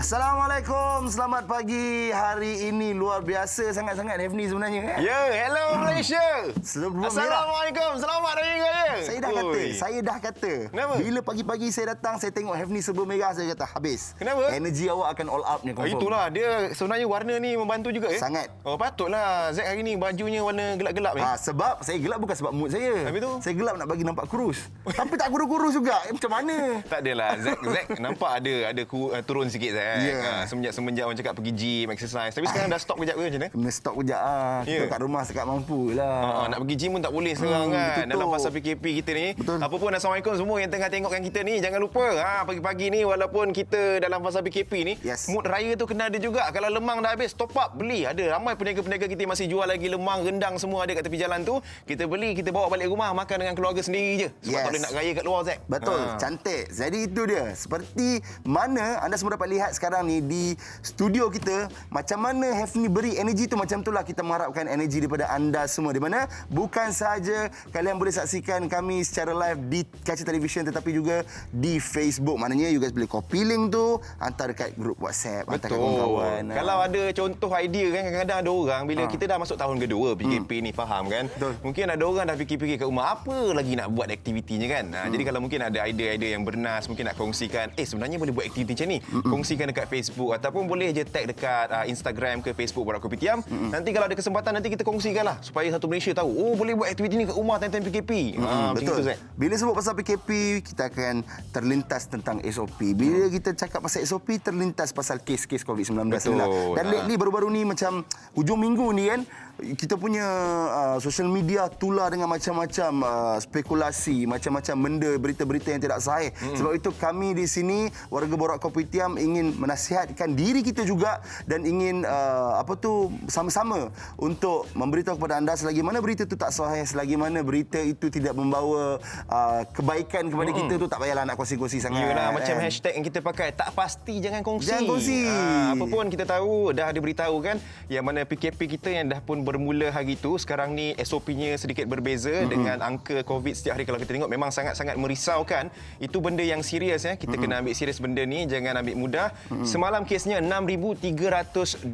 Assalamualaikum, selamat pagi. Hari ini luar biasa sangat-sangat Hefni sebenarnya kan? Ya, hello Malaysia. Assalamualaikum, selamat Hari Raya. Saya dah kata. Kenapa? Bila pagi-pagi saya datang, saya tengok Hefni serba merah, saya kata habis. Kenapa? Energi awak akan all up ni confirm. Itulah, dia sebenarnya warna ni membantu juga ya. Sangat. Oh, patutlah Zack hari ni bajunya warna gelap-gelap ni. Sebab saya gelap bukan sebab mood saya. Habis tu? Saya gelap nak bagi nampak kurus. Tapi tak kurus-kurus juga. Macam mana? Tak adalah, Zack nampak ada turun sikit Zack. Ya. Semenjak orang cakap pergi gym, exercise. Tapi sekarang dah stop kejap ke macam mana? Kena stok kejap Kita Ya. kat rumah sekat mampu lah. Nak pergi gym pun tak boleh sekarang kan. betul. Dalam fasa PKP kita ni. Betul. Apa pun, Assalamualaikum semua yang tengah tengokkan kita ni. Jangan lupa pagi-pagi ni walaupun kita dalam fasa PKP ni, Yes. mood raya tu kena ada juga. Kalau lemang dah habis, top up beli. Ada ramai peniaga-peniaga kita masih jual lagi lemang, rendang semua ada kat tepi jalan tu. Kita beli, kita bawa balik rumah makan dengan keluarga sendiri je. Sebab Yes. tak boleh nak raya kat luar Zack. Betul, cantik. Jadi itu dia. Seperti mana anda semua dapat lihat sekarang ni di studio kita, macam mana Hefni beri energi tu, macam itulah kita mengharapkan energi daripada anda semua. Di mana bukan sahaja kalian boleh saksikan kami secara live di kaca televisyen, tetapi juga di Facebook. Maknanya you guys boleh copy link tu, hantar dekat grup WhatsApp, hantar kat kawan-kawan. Kalau ada contoh idea kan, kadang-kadang ada orang bila kita dah masuk tahun kedua PKP ni, faham kan? Betul. Mungkin ada orang dah fikir-fikir kat rumah, apa lagi nak buat aktivitinya kan? Jadi kalau mungkin ada idea-idea yang bernas, mungkin nak kongsikan, sebenarnya boleh buat aktiviti macam ni. Kongsikan dekat Facebook ataupun boleh je tag dekat Instagram ke Facebook Borak Kopitiam. Nanti kalau ada kesempatan, nanti kita kongsikan lah supaya satu Malaysia tahu, boleh buat aktiviti ni kat rumah time-time PKP. Macam Betul. itu, Zack. Bila sebut pasal PKP, kita akan terlintas tentang SOP. Bila kita cakap pasal SOP, terlintas pasal kes-kes COVID-19 ni lah. Betul. Dan lately baru-baru ni macam hujung minggu ni kan, kita punya social media tular dengan macam-macam spekulasi, macam-macam benda, berita-berita yang tidak sahih. Sebab itu kami di sini, warga Borak Kopitiam, ingin menasihatkan diri kita juga dan ingin sama-sama untuk memberitahu kepada anda selagi mana berita itu tak sahih, selagi mana berita itu tidak membawa kebaikan kepada kita tu, tak payahlah nak kongsi-kongsi sangat. Yalah, macam hashtag yang kita pakai, tak pasti jangan kongsi. Jangan kongsi. Apa pun kita tahu, dah diberitahu kan, yang mana PKP kita yang dah pun bermula hari itu, sekarang ni SOP-nya sedikit berbeza dengan angka COVID setiap hari. Kalau kita tengok memang sangat-sangat merisaukan. Itu benda yang serius ya. Kita kena ambil serius benda ni, jangan ambil mudah. Semalam kesnya 6,320,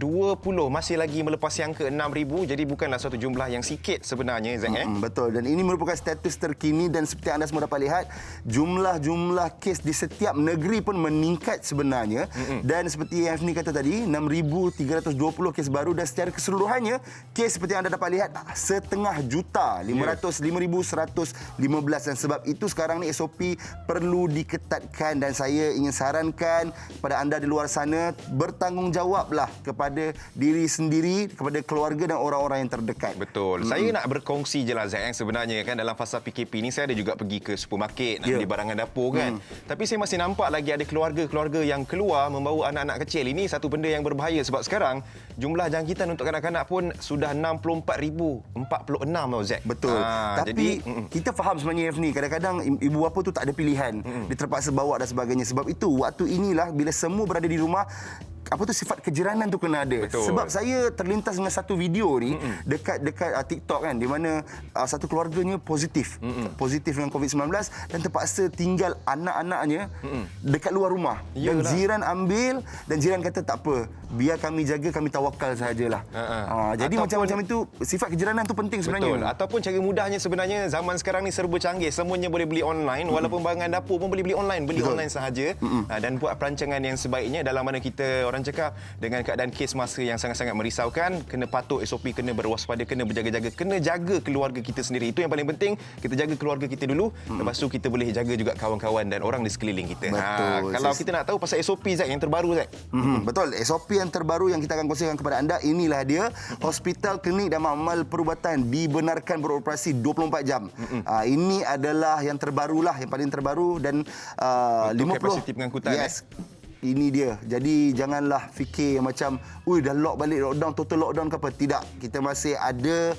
masih lagi melepasi angka 6,000. Jadi bukanlah suatu jumlah yang sikit sebenarnya, Zack. Betul, dan ini merupakan status terkini dan seperti anda semua dapat lihat, jumlah kes di setiap negeri pun meningkat sebenarnya. Dan seperti yang Hefni kata tadi, 6,320 kes baru, dan secara keseluruhannya kes seperti yang anda dapat lihat 500,515. Dan sebab itu sekarang ni SOP perlu diketatkan, dan saya ingin sarankan kepada anda di luar sana, bertanggungjawablah kepada diri sendiri, kepada keluarga dan orang-orang yang terdekat. Betul. Saya nak berkongsi je lah, Zack, yang sebenarnya kan dalam fasa PKP ni saya ada juga pergi ke supermarket nak beli barangan dapur kan. Tapi saya masih nampak lagi ada keluarga-keluarga yang keluar membawa anak-anak kecil. Ini satu benda yang berbahaya sebab sekarang jumlah jangkitan untuk kanak-kanak pun sudah 64,046 tau, Zack. Betul. Tapi kita faham sebenarnya Hefni, kadang-kadang ibu bapa tu tak ada pilihan. Dia terpaksa bawa dan sebagainya. Sebab itu waktu inilah bila semua berada di rumah, sifat kejeranan tu kena ada. Betul. Sebab saya terlintas dengan satu video ni dekat TikTok kan, di mana satu keluarganya positif dengan COVID-19 dan terpaksa tinggal anak-anaknya dekat luar rumah. Dan jiran ambil, dan jiran kata tak apa, biar kami jaga, kami tawakal sahajalah. Jadi macam-macam itu, sifat kejeranan tu penting sebenarnya. Betul. Ataupun cara mudahnya sebenarnya, zaman sekarang ni serba canggih, semuanya boleh beli online. Walaupun barangan dapur pun boleh beli online, online sahaja. Dan buat perancangan yang sebaiknya dalam mana kita, orang cakap, dengan keadaan kes masa yang sangat-sangat merisaukan, kena patuh SOP, kena berwaspada, kena berjaga-jaga, kena jaga keluarga kita sendiri. Itu yang paling penting, kita jaga keluarga kita dulu, lepas tu kita boleh jaga juga kawan-kawan dan orang di sekeliling kita. Betul. Kalau kita nak tahu pasal SOP, Zack, yang terbaru, Zack. Betul, SOP yang terbaru yang kita akan kongsikan kepada anda, inilah dia. Hospital, klinik dan makmal perubatan dibenarkan beroperasi 24 jam. Ini adalah yang terbarulah, yang paling terbaru, dan 50 kapasiti pengangkutan. Yes. Ini dia. Jadi janganlah fikir macam dah lockdown, total lockdown ke apa. Tidak. Kita masih ada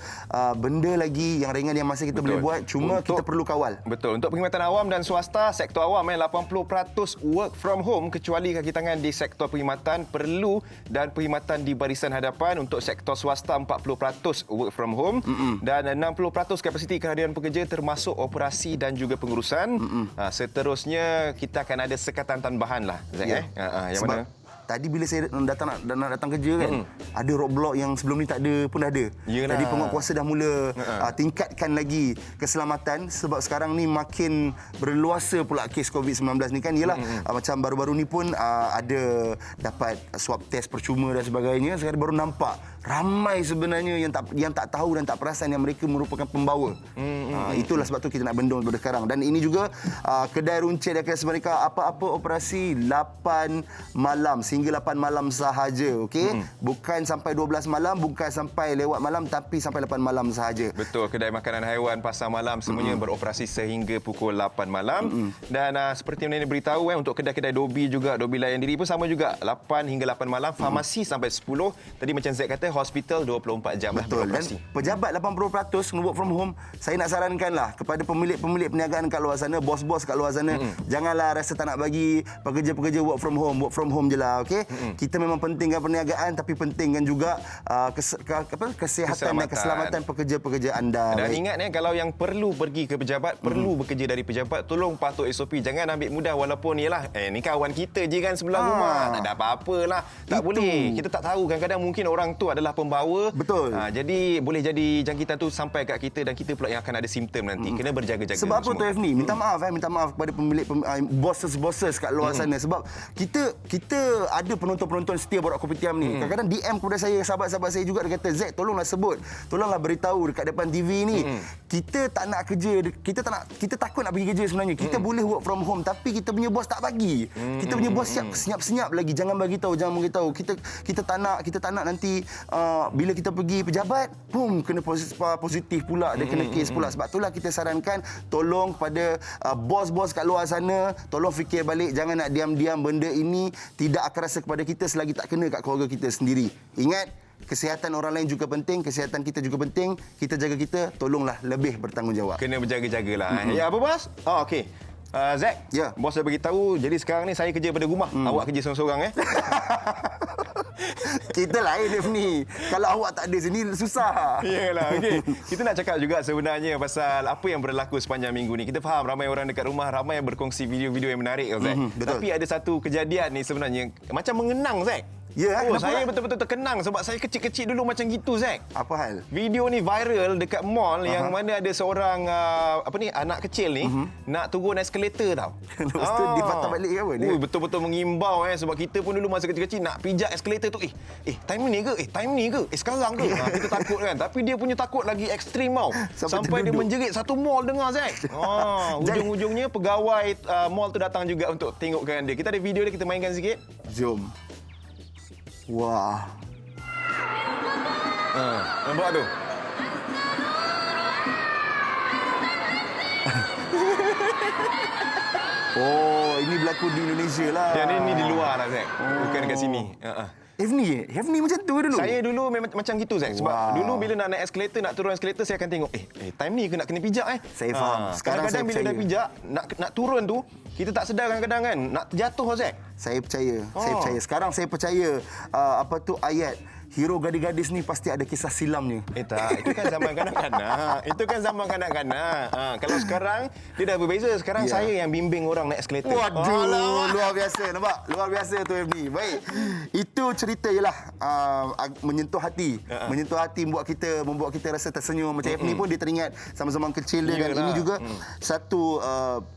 benda lagi yang ringan yang masih kita boleh buat. Cuma kita perlu kawal. Betul. Untuk perkhidmatan awam dan swasta, sektor awam 80% work from home, kecuali kaki tangan di sektor perkhidmatan perlu dan perkhidmatan di barisan hadapan. Untuk sektor swasta 40% work from home dan 60% kapasiti kehadiran pekerja termasuk operasi dan juga pengurusan. Seterusnya kita akan ada sekatan tambahan lah, Zack. Yang Sebab mana? tadi bila saya nak datang kerja kan, ada roadblock yang sebelum ni tak ada pun dah ada. Yelah. Jadi penguatkuasa dah mula tingkatkan lagi keselamatan sebab sekarang ni makin berluasa pula kes COVID-19 ni kan. Yalah, macam baru-baru ni pun ada dapat swab test percuma dan sebagainya. Sekarang baru nampak ramai sebenarnya yang tak tahu dan tak perasan yang mereka merupakan pembawa. Itulah sebab tu kita nak bendung daripada sekarang. Dan ini juga kedai runcit dan kedai semenika apa-apa operasi 8 malam sehingga 8 malam sahaja, okey? Bukan sampai 12 malam, bukan sampai lewat malam, tapi sampai 8 malam sahaja. Betul, kedai makanan haiwan, pasar malam semuanya beroperasi sehingga pukul 8 malam. Dan seperti yang diberitahu untuk kedai-kedai Dobi juga, Dobi Layan Diri pun sama juga 8 hingga 8 malam, farmasi sampai 10. Tadi macam Zack kata hospital 24 jam lah Betul. Dan beroperasi. pejabat 80% work from home, saya nak sarankanlah kepada pemilik-pemilik perniagaan kat luar sana, bos-bos kat luar sana, janganlah rasa tak nak bagi pekerja-pekerja work from home je lah, okey? Kita memang pentingkan perniagaan tapi pentingkan juga kesihatan dan keselamatan pekerja-pekerja anda. Dan ingat kalau yang perlu pergi ke pejabat, perlu bekerja dari pejabat, tolong patuh SOP, jangan ambil mudah walaupun yalah ni kawan kita je kan sebelah rumah, tak ada apa-apalah. Tak boleh. Kita tak tahu, kadang-kadang mungkin orang tu adalah pembawa. Betul. Jadi boleh jadi jangkitan tu sampai kat kita dan kita pula yang akan ada simptom nanti. Kena berjaga-jaga. Sebab apa semua. tu F ni? Minta maaf kepada pemilik bosses kat luar sana sebab kita ada penonton-penonton setia Borak Kopitiam ni. Kadang-kadang DM kepada saya, sahabat-sahabat saya juga, dia kata, "Zack, tolonglah sebut, tolonglah beritahu dekat depan TV ni. Kita tak nak kerja, kita takut nak pergi kerja sebenarnya. Kita boleh work from home tapi kita punya bos tak bagi. Kita punya bos senyap-senyap lagi, jangan bagi tahu. Kita tak nak nanti bila kita pergi pejabat, kena positif pula, dia kena kes pula. Sebab itulah kita sarankan tolong kepada bos-bos kat luar sana, tolong fikir balik, jangan nak diam-diam, benda ini tidak akan rasa kepada kita selagi tak kena kat keluarga kita sendiri. Ingat, kesihatan orang lain juga penting, kesihatan kita juga penting. Kita jaga kita, tolonglah lebih bertanggungjawab. Kena berjaga-jagalah. Ya, apa bos? Okey. Zack, Ya. Bos dah beritahu, jadi sekarang ni saya kerja pada rumah. Awak kerja seorang-seorang Kita lain Dave ni. Kalau awak tak ada sini, susah. Yalah, okey. Kita nak cakap juga sebenarnya pasal apa yang berlaku sepanjang minggu ni. Kita faham ramai orang dekat rumah, ramai yang berkongsi video-video yang menarik, Zack. Betul. Tapi ada satu kejadian ni sebenarnya macam mengenang, Zack. Ya, Saya betul-betul terkenang sebab saya kecil-kecil dulu macam gitu, Zack. Apa hal? Video ni viral dekat mall yang mana ada seorang anak kecil ni nak turun eskalator tau. Lepas tu dia patah balik ke apa dia? Betul-betul mengimbau sebab kita pun dulu masa kecil-kecil nak pijak eskalator tu. Time ni ke? Time ni ke? Sekarang ke? Kita takut kan. Tapi dia punya takut lagi ekstrim tau. Sampai dia menjerit satu mall dengar, Zack. Ujung-ujungnya pegawai mall tu datang juga untuk tengokkan dia. Kita ada video dia, kita mainkan sikit. Jom. Wah. Nampak tu? Oh, ini berlaku di Indonesia lah. Yang ni di luar lah, Zack. Bukan dekat sini. Hefni macam tu dulu. Saya dulu memang macam gitu, Zack. Sebab Wow. dulu bila nak naik eskalator, nak turun eskalator, saya akan tengok, time ni ke nak kena pijak Saya faham. Sekarang Kadang-kadang saya bila dah percaya. pijak, nak turun tu, kita tak sedar kadang-kadang kan, nak terjatuh, Zack. Saya percaya. Sekarang saya percaya ayat hero gadis-gadis ni pasti ada kisah silamnya. Tak, itu kan zaman kanak-kanak. Kalau sekarang, dia dah berbeza. Sekarang Ya. saya yang bimbing orang naik eskalator. Waduh, luar biasa. Nampak? Luar biasa tu Hefni. Baik. Itu cerita ialah menyentuh hati. Menyentuh hati membuat kita rasa tersenyum. Macam Hefni pun dia teringat sama-sama kecil dia. Dan Yalah. ini juga satu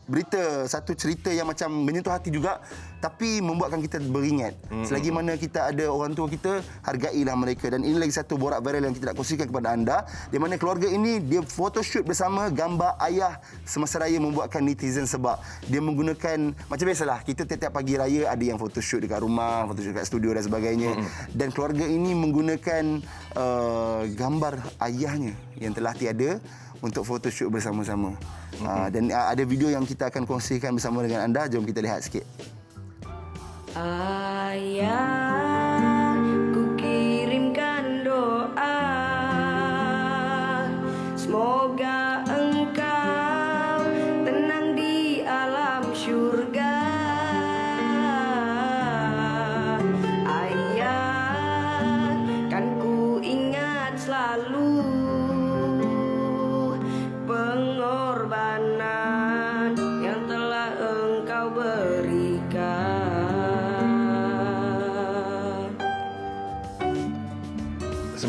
berita, satu cerita yang macam menyentuh hati juga, tapi membuatkan kita beringat. Selagi mana kita ada orang tua kita, hargailah mereka. Dan ini lagi satu borak viral yang kita nak kongsikan kepada anda, di mana keluarga ini dia photoshoot bersama gambar ayah semasa raya, membuatkan netizen sebab dia menggunakan, macam biasalah kita tiap-tiap pagi raya ada yang photoshoot dekat rumah, photoshoot dekat studio dan sebagainya. Dan keluarga ini menggunakan gambar ayahnya yang telah tiada untuk photoshoot bersama-sama. Dan ada video yang kita akan kongsikan bersama dengan anda. Jom kita lihat sikit. Ayah, ku kirimkan doa, semoga engkau tenang di alam syurga. Ayah, kan ku ingat selalu pengorbanan yang telah engkau berikan.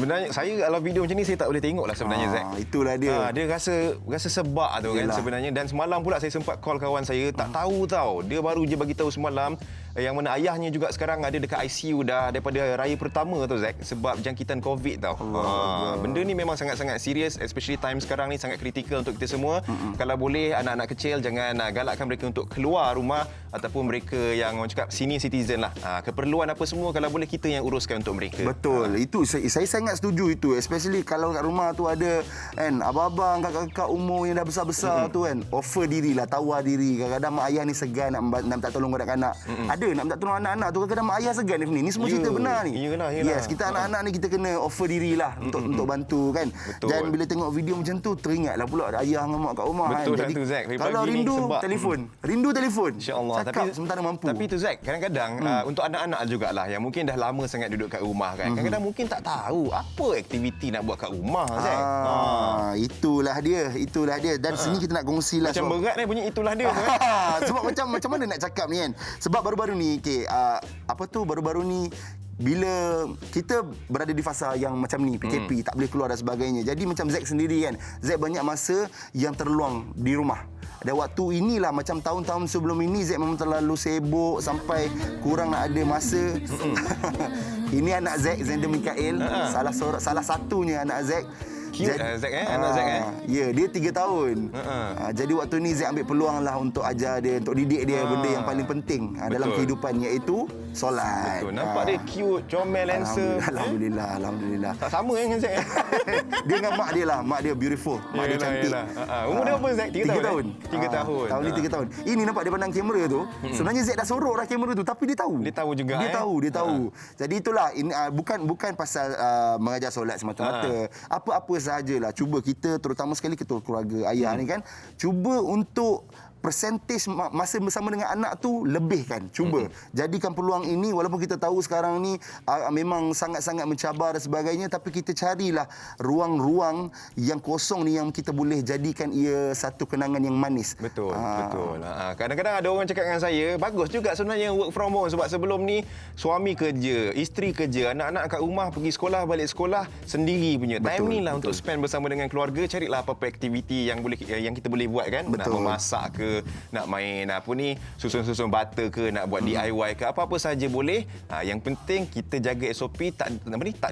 sebenarnya saya kalau video macam ni saya tak boleh tengok lah sebenarnya Zack. Itulah dia. Dia rasa sebab tu kan sebenarnya. Dan semalam pula saya sempat call kawan saya, tak tahu tau. Dia baru je bagi tahu semalam yang mana ayahnya juga sekarang ada dekat ICU dah daripada raya pertama tu Zack, sebab jangkitan COVID tau. Benda ni memang sangat-sangat serius, especially time sekarang ni sangat kritikal untuk kita semua. Kalau boleh anak-anak kecil jangan galakkan mereka untuk keluar rumah, ataupun mereka yang orang cakap senior citizen lah. Keperluan apa semua kalau boleh kita yang uruskan untuk mereka. Betul. Itu saya sangat setuju itu, especially kalau kat rumah tu ada kan abang-abang, kakak-kakak umur yang dah besar-besar tu kan, offer dirilah, tawar diri. Kadang-kadang mak ayah ni segan nak minta tolong kanak-kanak. Ada nak minta tolong anak-anak tu, kadang-kadang mak ayah segan ni semua cerita benar ni. Iyalah. Yes, kita anak-anak ni kita kena offer dirilah untuk bantu kan. Betul. Dan bila tengok video macam tu teringatlah pula ada ayah dengan mak kat rumah. Betul kan. Jadi tu Zack. kalau rindu telefon. Rindu telefon. InsyaAllah. Cakap sementara mampu. Tapi tu Zack, kadang-kadang untuk anak-anak jugalah yang mungkin dah lama sangat duduk kat rumah kan. Kadang-kadang mungkin tak tahu apa aktiviti nak buat kat rumah Zack. Itulah dia. Dan sini kita nak kongsilah Macam berat ni bunyi itulah dia. sebab macam mana nak cakap ni kan. Sebab baru-baru ni baru-baru ni bila kita berada di fasa yang macam ni, PKP, tak boleh keluar dan sebagainya. Jadi macam Zack sendiri kan, Zack banyak masa yang terluang di rumah. Dan waktu inilah macam tahun-tahun sebelum ini Zack memang terlalu sibuk sampai kurang nak ada masa. Ini anak Zack, Zender Mikael, salah satunya anak Zack. Cute Zack anak Zack Ya, dia 3 tahun. Jadi waktu ni Zack ambil peluang lah untuk ajar dia, untuk didik dia benda yang paling penting dalam kehidupan, iaitu solat. Betul. Nampak dia cute, comel, handsome. Alhamdulillah. Tak sama dengan Zack. Dia dengan mak dia lah. Mak dia beautiful. Mak dia cantik. Umur dia apa Zack? 3 tahun? 3 tahun. Tahun ni 3 tahun. Ini nampak dia pandang kamera tu. Sebenarnya Zack dah sorok dah kamera tu, tapi dia tahu. Dia tahu juga. Dia tahu. Jadi itulah, ini bukan pasal mengajar solat semata-mata. Apa sahajalah, cuba kita, terutama sekali ketua keluarga ayah ni kan, cuba untuk persentage masa bersama dengan anak tu lebihkan. Cuba jadikan peluang ini, walaupun kita tahu sekarang ni memang sangat-sangat mencabar dan sebagainya, tapi kita carilah ruang-ruang yang kosong ni yang kita boleh jadikan ia satu kenangan yang manis. Betul. Kadang-kadang ada orang cakap dengan saya, bagus juga sebenarnya work from home, sebab sebelum ni suami kerja, isteri kerja, anak-anak kat rumah pergi sekolah, balik sekolah sendiri punya. Time ni lah untuk spend bersama dengan keluarga, carilah apa-apa aktiviti yang kita boleh buat kan. Nak memasak ke, nak main susun-susun butter ke, nak buat DIY ke, apa-apa saja boleh. Yang penting kita jaga SOP, tak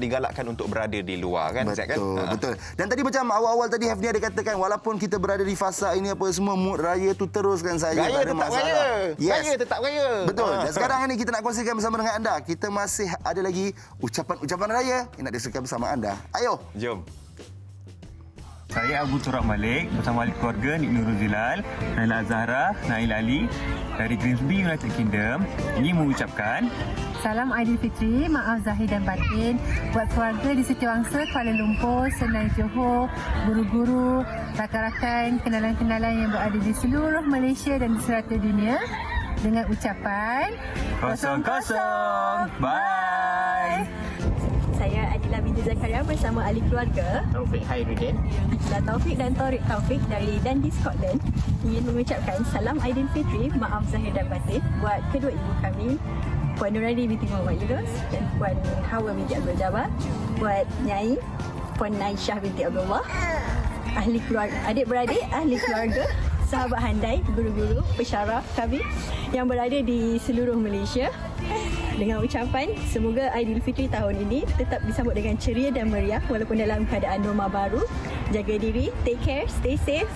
digalakkan untuk berada di luar kan. Betul. Dan tadi macam awal-awal tadi Hafni ada katakan, walaupun kita berada di fasa ini apa semua, mood raya tu teruskan saja, tak ada masalah. Raya tetap raya. Betul. Dan sekarang ni kita nak kongsikan bersama dengan anda. Kita masih ada lagi ucapan-ucapan raya yang nak dikongsikan bersama anda. Ayo, jom. Saya Abu Turab Malik bersama ahli keluarga Nik Nurul Zilal, Naila Zahra, Nail Ali dari Grimsby, United Kingdom ingin mengucapkan Salam Aidilfitri, maaf zahir dan batin buat keluarga di Setiawangsa, Kuala Lumpur, Senai Johor, guru-guru, rakan-rakan, kenalan-kenalan yang berada di seluruh Malaysia dan di serata dunia dengan ucapan 00. Bye. Saya Adila binti Zakaria bersama ahli keluarga Taufik Hairuddin, Taufik dan Taufiq Taufik dari Dundee, Scotland ingin mengucapkan salam Aidilfitri, maaf zahir dan batin buat kedua ibu kami, Puan Nurani binti Muhammad Yunus dan Puan Hawa binti Abdul Jabbar, buat Nyai Puan Naisyah binti Abdullah, ahli keluarga, adik-beradik, ahli keluarga, sahabat handai, guru-guru, pesyarah kami yang berada di seluruh Malaysia, dengan ucapan semoga Aidilfitri tahun ini tetap disambut dengan ceria dan meriah walaupun dalam keadaan norma baru. Jaga diri, take care, stay safe.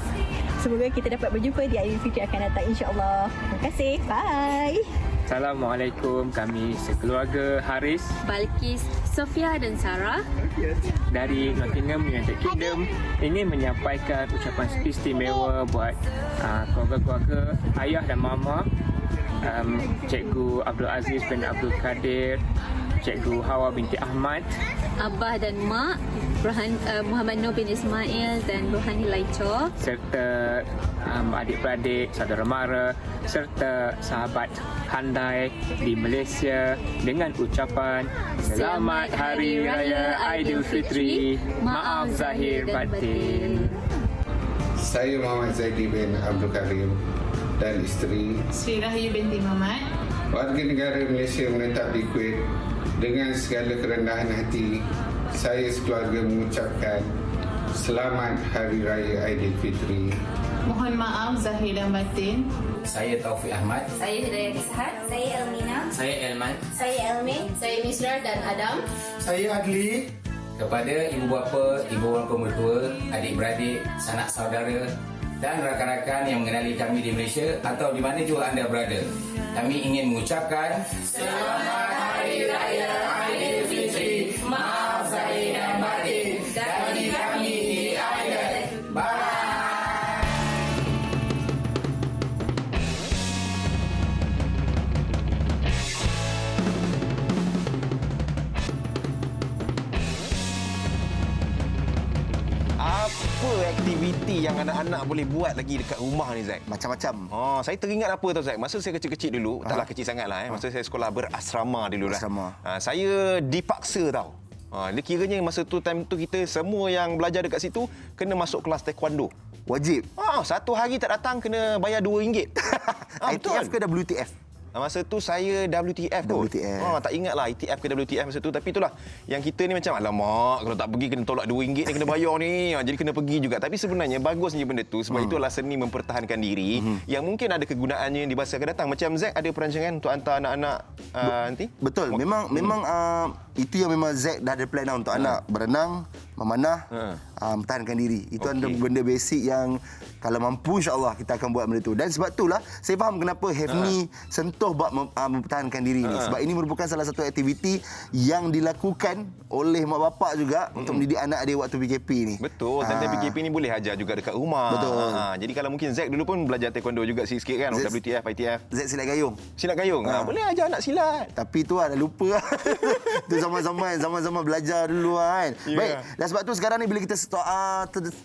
Semoga kita dapat berjumpa di Aidilfitri akan datang, insya-Allah. Terima kasih. Bye. Assalamualaikum, kami sekeluarga Haris, Balkis, Sofia dan Sarah dari Nottingham, United Kingdom ingin menyampaikan ucapan istimewa buat keluarga-keluarga ayah dan mama, Cikgu Abdul Aziz bin Abdul Kadir, Cikgu Hawa binti Ahmad, Abah dan Mak, Muhammad Nur bin Ismail dan Rohani Laico, serta adik-beradik, saudara mara serta sahabat handai di Malaysia dengan ucapan Selamat Hari Raya Aidilfitri, maaf zahir batin. Saya Muhammad Zaidi bin Abdul Karim dan isteri Sri Rahayu binti Muhammad, warga negara Malaysia menetap di Kuwait, dengan segala kerendahan hati saya sekeluarga mengucapkan Selamat Hari Raya Aidilfitri. Mohon maaf zahir dan batin. Saya Taufik Ahmad. Saya Hidayah Ishat. Saya Elmina. Saya Elman. Saya Elmi. Saya Misra dan Adam. Saya Adli. Kepada ibu bapa, ibu bapa mertua, adik-beradik, sanak saudara dan rakan-rakan yang mengenali kami di Malaysia atau di mana juga anda berada, kami ingin mengucapkan Selamat Hari Raya Aidilfitri. Maaf zahir dan batin dari kami di Aidil. Bye. Apa aktiviti yang anak-anak boleh buat lagi dekat rumah ni, Zack? Macam-macam. Oh, saya teringat apa tau, Zack? Masa saya kecil-kecil dulu, taklah kecil sangatlah masa saya sekolah berasrama dulu lah. Asrama. Saya dipaksa tau. Dia kiranya masa tu time tu kita semua yang belajar dekat situ kena masuk kelas taekwondo. Wajib. Satu hari tak datang kena bayar RM2. ITF ke WTF? Masa tu saya WTF kot. WTF. Tak ingat lah ITF ke WTF masa tu. Tapi itulah, yang kita ni macam, alamak, kalau tak pergi kena tolak RM2 ni, kena bayar ni. Jadi kena pergi juga. Tapi sebenarnya bagusnya benda tu. Sebab itulah seni mempertahankan diri. Yang mungkin ada kegunaannya di masa akan datang. Macam Zack ada perancangan untuk hantar anak-anak nanti? Betul. Memang itu yang memang Zack dah ada plan lah untuk anak. Berenang, memanah, mempertahankan diri. Itu ada benda basic yang kalau mampu insya-Allah kita akan buat benda tu. Dan sebab itulah saya faham kenapa Hefni sentuh bab mempertahankan diri ni. Sebab ini merupakan salah satu aktiviti yang dilakukan oleh mak bapak juga untuk mendidik anak dia waktu PKP ni. Betul. Dan PKP ni boleh ajar juga dekat rumah. Betul. Jadi kalau mungkin Zack dulu pun belajar taekwondo juga sikit kan, WTF, ITF. Zack silat gayung. Silat gayung. Boleh ajar anak silat. Tapi tu dah lupa. Tu zaman-zaman belajar dulu kan. Yeah. Baik, dan sebab tu sekarang ni bila kita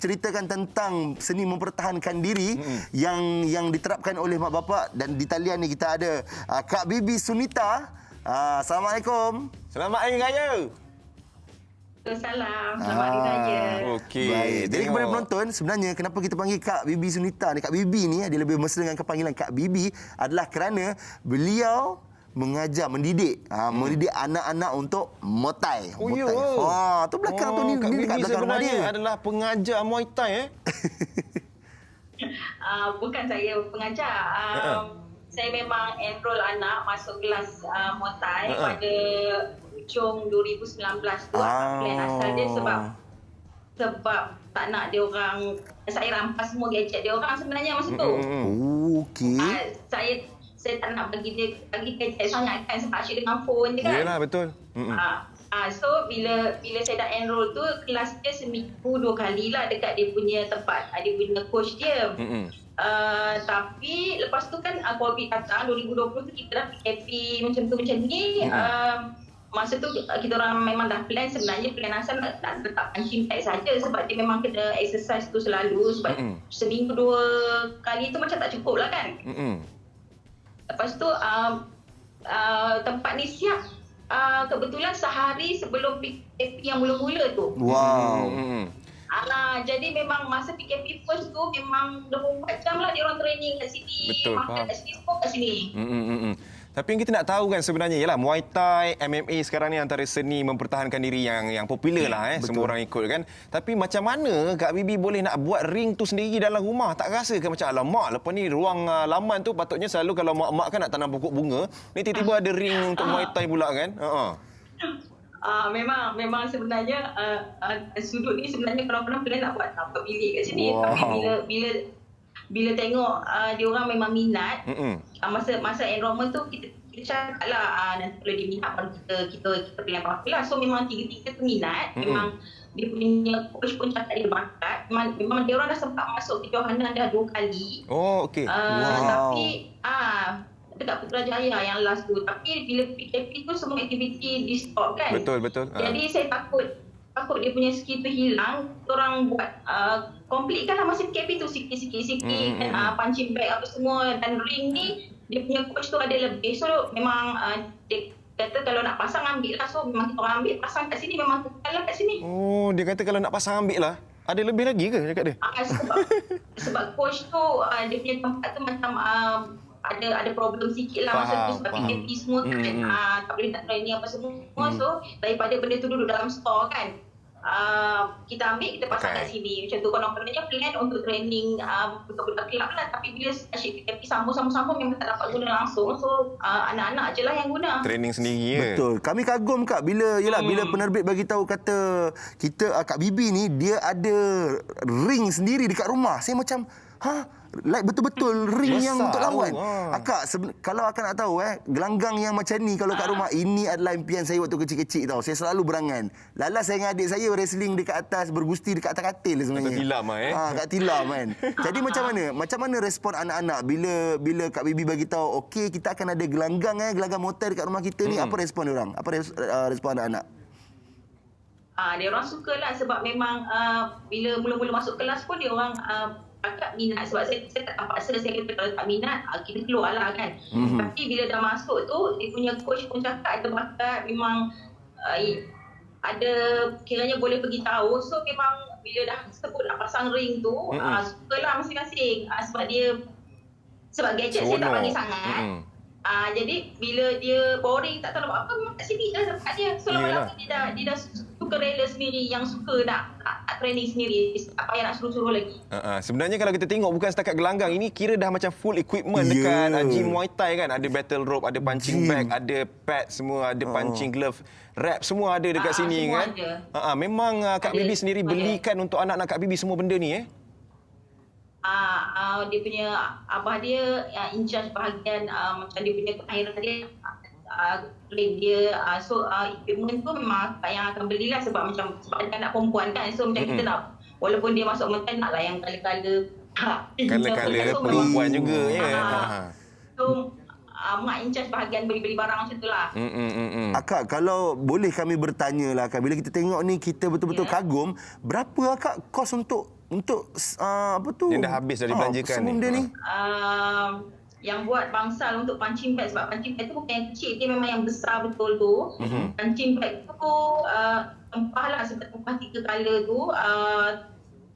ceritakan tentang seni mempertahankan diri yang diterapkan oleh mak bapak, dan di talian ni kita ada Kak Bibi Sunita. Assalamualaikum. Selamat Hari Raya. Salam. Selamat Hari Raya. Okey. Baik. Jadi kepada penonton, sebenarnya kenapa kita panggil Kak Bibi Sunita ni? Kak Bibi ni dia lebih mesra dengan panggilan Kak Bibi adalah kerana beliau mengajar, mendidik anak-anak untuk Muay Thai. Ya. Tu belakang tu ni dekat belakang rumah dia. Adalah pengajar Muay Thai Bukan saya pengajar. Saya memang enroll anak masuk kelas Muay Thai pada hujung 2019 tu. Plan asal dia sebab tak nak dia orang, saya rampas semua gadget dia orang sebenarnya masa tu. Okey. Saya tak nak bagi gadget sangat kan, sebab asyik dengan phone je kan. Yalah, betul. So bila saya dah enroll tu, kelas dia seminggu 2 kali lah dekat dia punya tempat, dia punya coach dia. Tapi lepas tu kan COVID datang 2020 tu, kita dah PKP macam ni. Masa tu kita orang memang dah plan, sebenarnya plan asal nak letak punching bag saja, sebab dia memang kena exercise tu selalu, sebab seminggu 2 kali tu macam tak cukup lah kan. Lepas tu tempat ni siap kebetulan sehari sebelum PKP yang mula-mula tu. Wow. Jadi memang masa PKP first tu memang 24 jam lah dia orang training kat sini. Betul, makan kat sini, sport kat sini. Tapi yang kita nak tahu kan sebenarnya ialah Muay Thai, MMA sekarang ni antara seni mempertahankan diri yang popular lah semua orang ikut kan. Tapi macam mana Kak Bibi boleh nak buat ring tu sendiri dalam rumah? Tak rasa ke macam alamak, lepas ni ruang laman tu patutnya selalu kalau mak-mak kan nak tanam pokok bunga, ni tiba-tiba ada ring untuk Muay Thai pula kan? Memang sebenarnya sudut ni sebenarnya kalau plan nak buat bilik kat sini. Tapi bila tengok dia orang memang minat, masa enrollment tu kita cakap lah nanti kalau dia minat baru kita plan apa lah. So memang tiga-tiga tu minat. Memang dia punya coach pun cakap dia bakat. Memang dia orang dah sempat masuk ke Johanan dah 2 kali. Okey. Tapi dekat Putrajaya yang last tu. Tapi bila PKP tu semua aktiviti di stop kan. Betul. Jadi saya takut dia punya skill tu hilang. Orang buat completekan lah masa PKP tu sikit-sikit punching bag apa semua. Dan ring ni dia punya coach tu ada lebih. So memang dia kata kalau nak pasang ambil lah. So memang kita orang ambil pasang kat sini, memang kekal lah kat sini. Oh, dia kata kalau nak pasang ambil lah. Ada lebih lagi ke cakap dia? Sebab coach tu dia punya tempat tu macam ada problem sikit lah masa tu sebab PKP semua kan. Tak boleh nak training apa semua. So daripada benda tu duduk dalam store kan, kita ambil, kita pasang kat sini. Macam tu kononnya plan untuk training budak-budak kelab lah. Tapi bila asyik PKP sambung-sambung memang tak dapat guna langsung. So anak-anak je lah yang guna. Training sendiri ya. Betul. Kami kagum Kak bila bila penerbit bagi tahu kata kita Kak Bibi ni dia ada ring sendiri dekat rumah. Saya macam like betul-betul ring yang untuk lawan. Akak, kalau akak nak tahu gelanggang yang macam ni kalau kat rumah, ini adalah impian saya waktu kecil-kecil tau. Saya selalu berangan. Lalas saya dengan adik saya wrestling dekat atas, bergusti dekat atas katil sebenarnya. Kat tilam kat tilam kan. Jadi macam mana respon anak-anak bila Kak Bibi bagi tahu okey kita akan ada gelanggang gelanggang motor dekat rumah kita ni, apa respon dia orang? Apa respon anak-anak? Dia orang sukalah sebab memang bila mula-mula masuk kelas pun dia orang agak minat sebab saya tak paksa saya kata kalau tak minat kita keluar lah kan. Tapi bila dah masuk tu dia punya coach pun cakap ada bakat, memang ada kiranya boleh pergi tahu. So memang bila dah sebut nak pasang ring tu sukalah masing-masing sebab gadget saya tak panggil sangat. Jadi bila dia boring tak tahu apa, memang kat sini dah dapat dia. So lama-lama dia dah suka rela sendiri, yang suka nak training sendiri, apa yang nak suruh-suruh lagi. Sebenarnya kalau kita tengok bukan setakat gelanggang, ini kira dah macam full equipment dekat gym Muay Thai kan. Ada battle rope, ada punching bag, ada pad semua, ada punching glove, wrap semua ada dekat sini kan. Memang Kak Bibi sendiri belikan untuk anak-anak Kak Bibi semua benda ni dia punya abah dia in charge bahagian macam dia punya kelahiran dia dia so equipment tu memang yang akan belilah sebab dia anak perempuan kan. So macam kita nak, walaupun dia masuk mental naklah yang kala-kala perempuan juga so mak in charge bahagian beli-beli barang macam tu lah. Akak, kalau boleh kami bertanya lah Akak, bila kita tengok ni kita betul-betul kagum, berapa Akak kos untuk apa tu? Yang dah habis dah dibelanjakan ni. Benda ni. Yang buat bangsal untuk punching bag, sebab punching bag tu bukan yang kecil, dia memang yang besar betul tu. Punching bag tu tempah lah, sebab tempah 3 color tu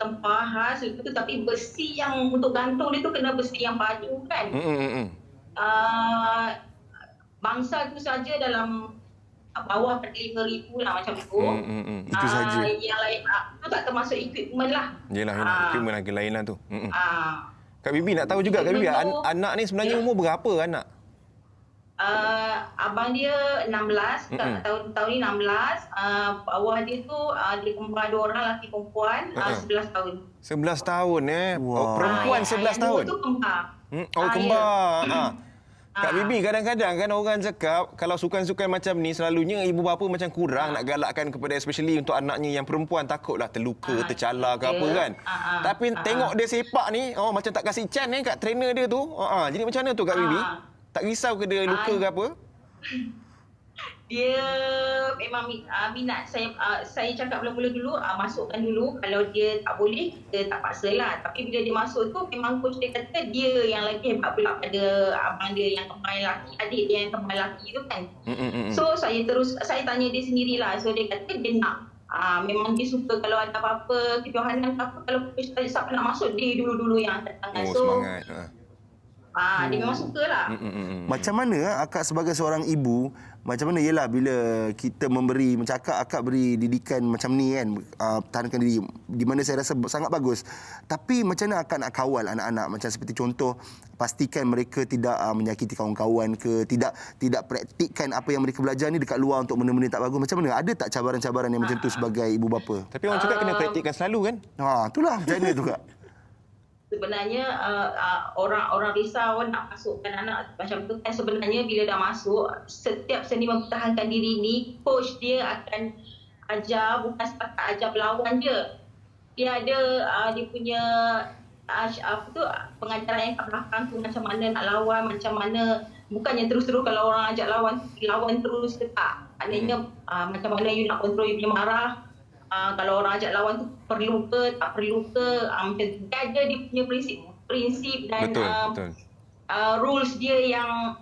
tempah khas tu, tapi besi yang untuk gantung dia tu kena besi yang padu kan. Bangsal tu saja dalam bawah 5,000 lah macam tu. Itu saja. Yang lain tu tak termasuk equipment lah. Yelah, equipment lagi lain lah tu. Kak Bibi nak tahu juga, Kak Bibi, anak ni sebenarnya umur berapa anak? Abang dia 16, tahun ni 16. Bawah dia tu dia kembar 2 orang, lelaki perempuan, 11 tahun. 11 tahun perempuan 11 tahun. Yang tu kembar. Kembar. Kak Bibi, kadang-kadang kan orang cakap kalau sukan-sukan macam ni selalunya ibu bapa macam kurang nak galakkan kepada, especially untuk anaknya yang perempuan, takutlah terluka, tercalar ke apa kan. Tapi tengok dia sepak ni, macam tak kasih chance kat trainer dia tu. Jadi macam mana tu Kak Bibi? Tak risau ke dia luka ke apa? Dia memang minat. Saya cakap mula-mula dulu, masukkan dulu. Kalau dia tak boleh, kita tak paksalah. Tapi bila dia masuk tu, memang coach dia kata dia yang lagi hebat pula pada abang dia yang kembar lelaki, adik dia yang kembar lelaki tu kan. So saya tanya dia sendirilah. So dia kata dia nak. Memang dia suka kalau ada apa-apa kejohanan apa, kalau coach siapa nak masuk, dia dulu-dulu yang angkat tangan. Semangat. Dia memang sukalah. Macam mana Akak sebagai seorang ibu, macam mana yelah bila kita memberi, macam Akak beri didikan macam ni kan, pertahankan diri, di mana saya rasa sangat bagus. Tapi macam mana Akak nak kawal anak-anak, macam seperti contoh pastikan mereka tidak menyakiti kawan-kawan ke, tidak praktikkan apa yang mereka belajar ni dekat luar untuk benda-benda tak bagus. Macam mana? Ada tak cabaran-cabaran yang macam tu sebagai ibu bapa? Tapi orang cakap kena praktikkan selalu kan? Itulah macam mana tu Kak? Sebenarnya orang risau nak masukkan anak macam tu kan. Sebenarnya bila dah masuk, setiap seni mempertahankan diri ni, coach dia akan ajar, bukan setakat ajar berlawan je. Dia ada dia punya pengajaran yang kat belakang tu, macam mana nak lawan, macam mana, bukannya terus-terus kalau orang ajak lawan terus ke tak. Maknanya macam mana you nak kontrol you punya marah. Kalau orang ajak lawan tu perlu ke tak perlu ke, macam tu. Dia ada dia punya prinsip dan betul. Rules dia yang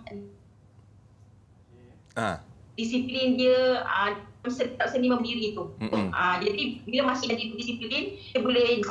disiplin dia setiap seni berdiri tu. Jadi bila masih ada disiplin, dia boleh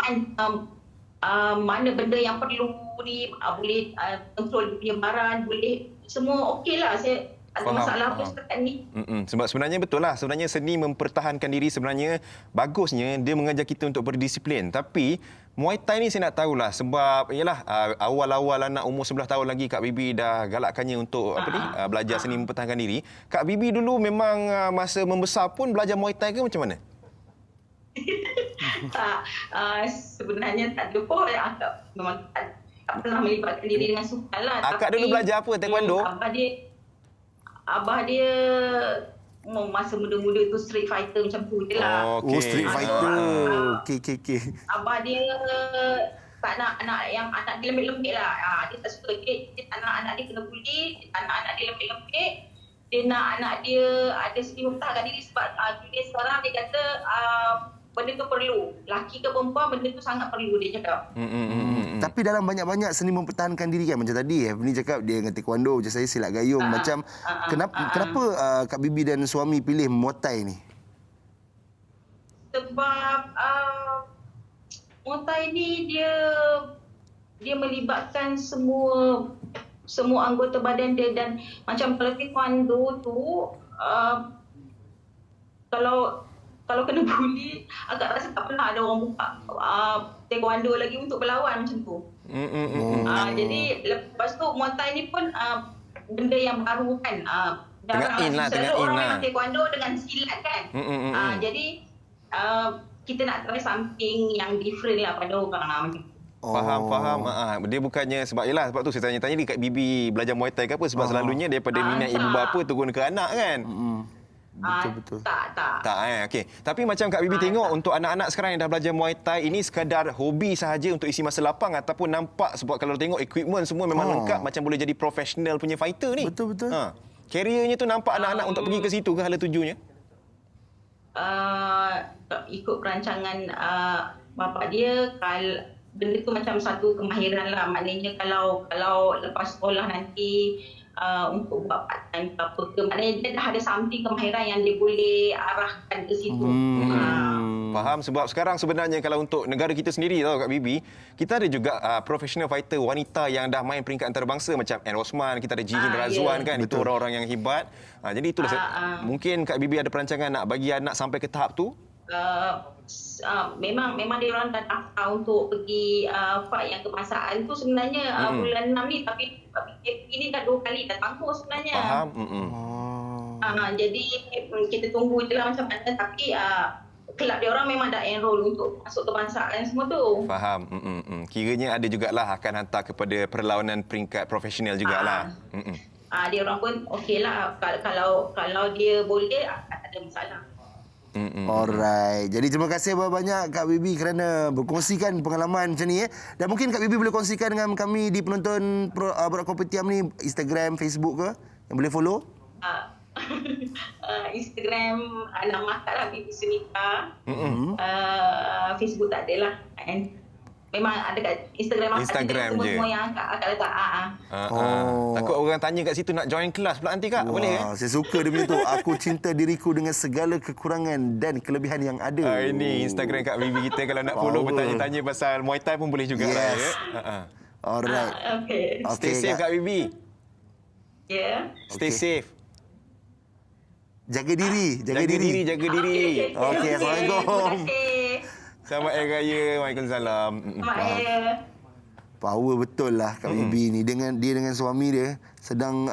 mana benda yang perlu ni, boleh kontrol dia punya barang, boleh semua okey lah. Saya tak ada masalah apa setakat ni. Sebab sebenarnya betul lah. Sebenarnya seni mempertahankan diri sebenarnya bagusnya dia mengajar kita untuk berdisiplin. Tapi Muay Thai ni saya nak tahulah sebab yalah awal-awal anak umur 11 tahun lagi Kak Bibi dah galakkannya untuk belajar seni mempertahankan diri. Kak Bibi dulu memang masa membesar pun belajar Muay Thai ke macam mana? Tak, sebenarnya tak ada pun. Akak memang tak pernah melibatkan diri dengan sukan lah. Akak dulu belajar apa? Taekwondo? Abah dia masa muda-muda tu street fighter macam tu je lah. Oh, street fighter. Okey. Abah dia tak nak anak dia lembik-lembik lah. Dia tak suka. Dia tak nak anak dia kena bully. Dia tak nak anak dia lembik-lembik. Dia nak anak dia ada seni mempertahankan diri sebab dunia sekarang dia kata benda tu perlu. Laki ke perempuan, benda tu sangat perlu, dia cakap. Tapi dalam banyak-banyak seni mempertahankan diri kan, macam tadi ni cakap dia dengan taekwondo, macam saya silat gayung. Macam kenapa Kak Bibi dan suami pilih Muay Thai ni? Sebab Muay Thai ni dia melibatkan semua anggota badan dia, dan macam kalau taekwondo tu kalau kena bully, agak rasa tak pernah ada orang buka taekwondo lagi untuk berlawan macam tu. Jadi lepas tu Muay Thai ni pun benda yang baru kan. Tengah in lah. Orang memang taekwondo dengan silat kan. Jadi kita nak try something yang different lah pada orang macam tu. Faham. Dia bukannya sebab sebab tu saya tanya Kak Bibi belajar Muay Thai ke apa, sebab selalunya daripada minat ibu bapa turun ke anak kan. Betul. Tak. Okey. Tapi macam Kak Bibi tengok untuk anak-anak sekarang yang dah belajar Muay Thai ini sekadar hobi sahaja untuk isi masa lapang ataupun nampak sebab kalau tengok equipment semua memang lengkap macam boleh jadi profesional punya fighter ni. Betul. Careernya tu nampak anak-anak untuk pergi ke situ ke hala tujunya? Ikut perancangan bapa dia, benda tu macam satu kemahiran lah. Maknanya kalau lepas sekolah nanti untuk buat part time ke apa ke, maknanya dia dah ada something kemahiran yang dia boleh arahkan ke situ. Faham, sebab sekarang sebenarnya kalau untuk negara kita sendiri tahu Kak Bibi, kita ada juga professional fighter wanita yang dah main peringkat antarabangsa macam Anne Osman, kita ada Jihin Razwan kan. Betul. Itu orang-orang yang hebat. Jadi itulah mungkin Kak Bibi ada perancangan nak bagi anak sampai ke tahap tu? Memang dia orang dah daftar untuk pergi fight yang kebangsaan tu sebenarnya bulan 6 ni, tapi ini dah 2 kali dah tangguh sebenarnya. Faham. Jadi kita tunggu je lah macam mana, tapi kelab dia orang memang dah enroll untuk masuk kebangsaan semua tu. Faham. Kiranya ada jugalah akan hantar kepada perlawanan peringkat profesional jugalah. Dia orang pun okey lah, kalau dia boleh tak ada masalah. Alright. Jadi terima kasih banyak Kak Bibi kerana berkongsikan pengalaman macam ni. Dan mungkin Kak Bibi boleh kongsikan dengan kami di penonton Borak Kopitiam ni, Instagram, Facebook ke yang boleh follow? Instagram nama akak lah, Bibi Sunita. Facebook tak ada lah. Memang ada kat Instagram semua yang akak letak. Takut orang tanya kat situ nak join kelas pula nanti Kak. Boleh Saya suka dia punya tu. Aku cinta diriku dengan segala kekurangan dan kelebihan yang ada. Ini Instagram Kak Bibi kita. Kalau nak follow bertanya-tanya pasal Muay Thai pun boleh juga lah. Alright. Okay. Stay safe Kak Bibi. Stay safe. Jaga diri. Okay. Assalamualaikum. Selamat Hari Raya. Waalaikumsalam. Power betul lah Kak Bibi ni. Dia dengan suami dia sedang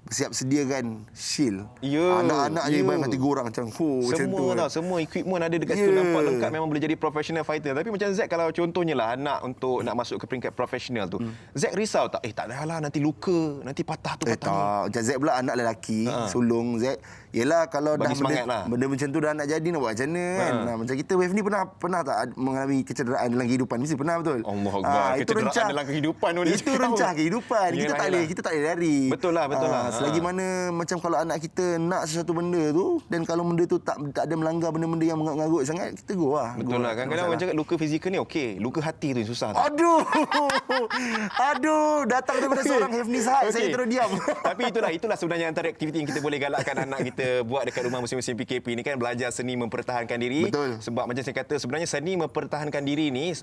bersiap sediakan shield. Anak-anak je banyak 3 orang macam semua macam semua equipment ada dekat situ, nampak lengkap, memang boleh jadi professional fighter. Tapi macam Zack, kalau contohnya lah anak untuk nak masuk ke peringkat profesional tu, Zack risau tak? Tak adalah nanti luka, nanti patah tu patah ni. Macam Zack pula anak lelaki, sulung Zack. Yelah kalau bagi dah benda macam tu dah nak jadi, nak buat macam mana kan. Macam kita Wave ni pernah tak mengalami kecederaan dalam kehidupan? Mesti pernah, betul? Kecederaan dalam kehidupan itu rencah kehidupan. Kita tak boleh lari. Betul lah. Selagi mana macam kalau anak kita nak sesuatu benda tu dan kalau benda tu tak ada melanggar benda-benda yang mengarut-ngarut sangat, kita go lah. Betul lah. Kadang-kadang orang cakap luka fizikal ni okey, luka hati tu yang susah. Aduh, datang daripada seorang Hefni Sahad, saya terus diam. Tapi itulah sebenarnya antara aktiviti yang kita boleh galakkan anak kita buat dekat rumah musim-musim PKP ni kan, belajar seni mempertahankan diri. Betul. Sebab macam saya kata sebenarnya seni mempertahankan diri ni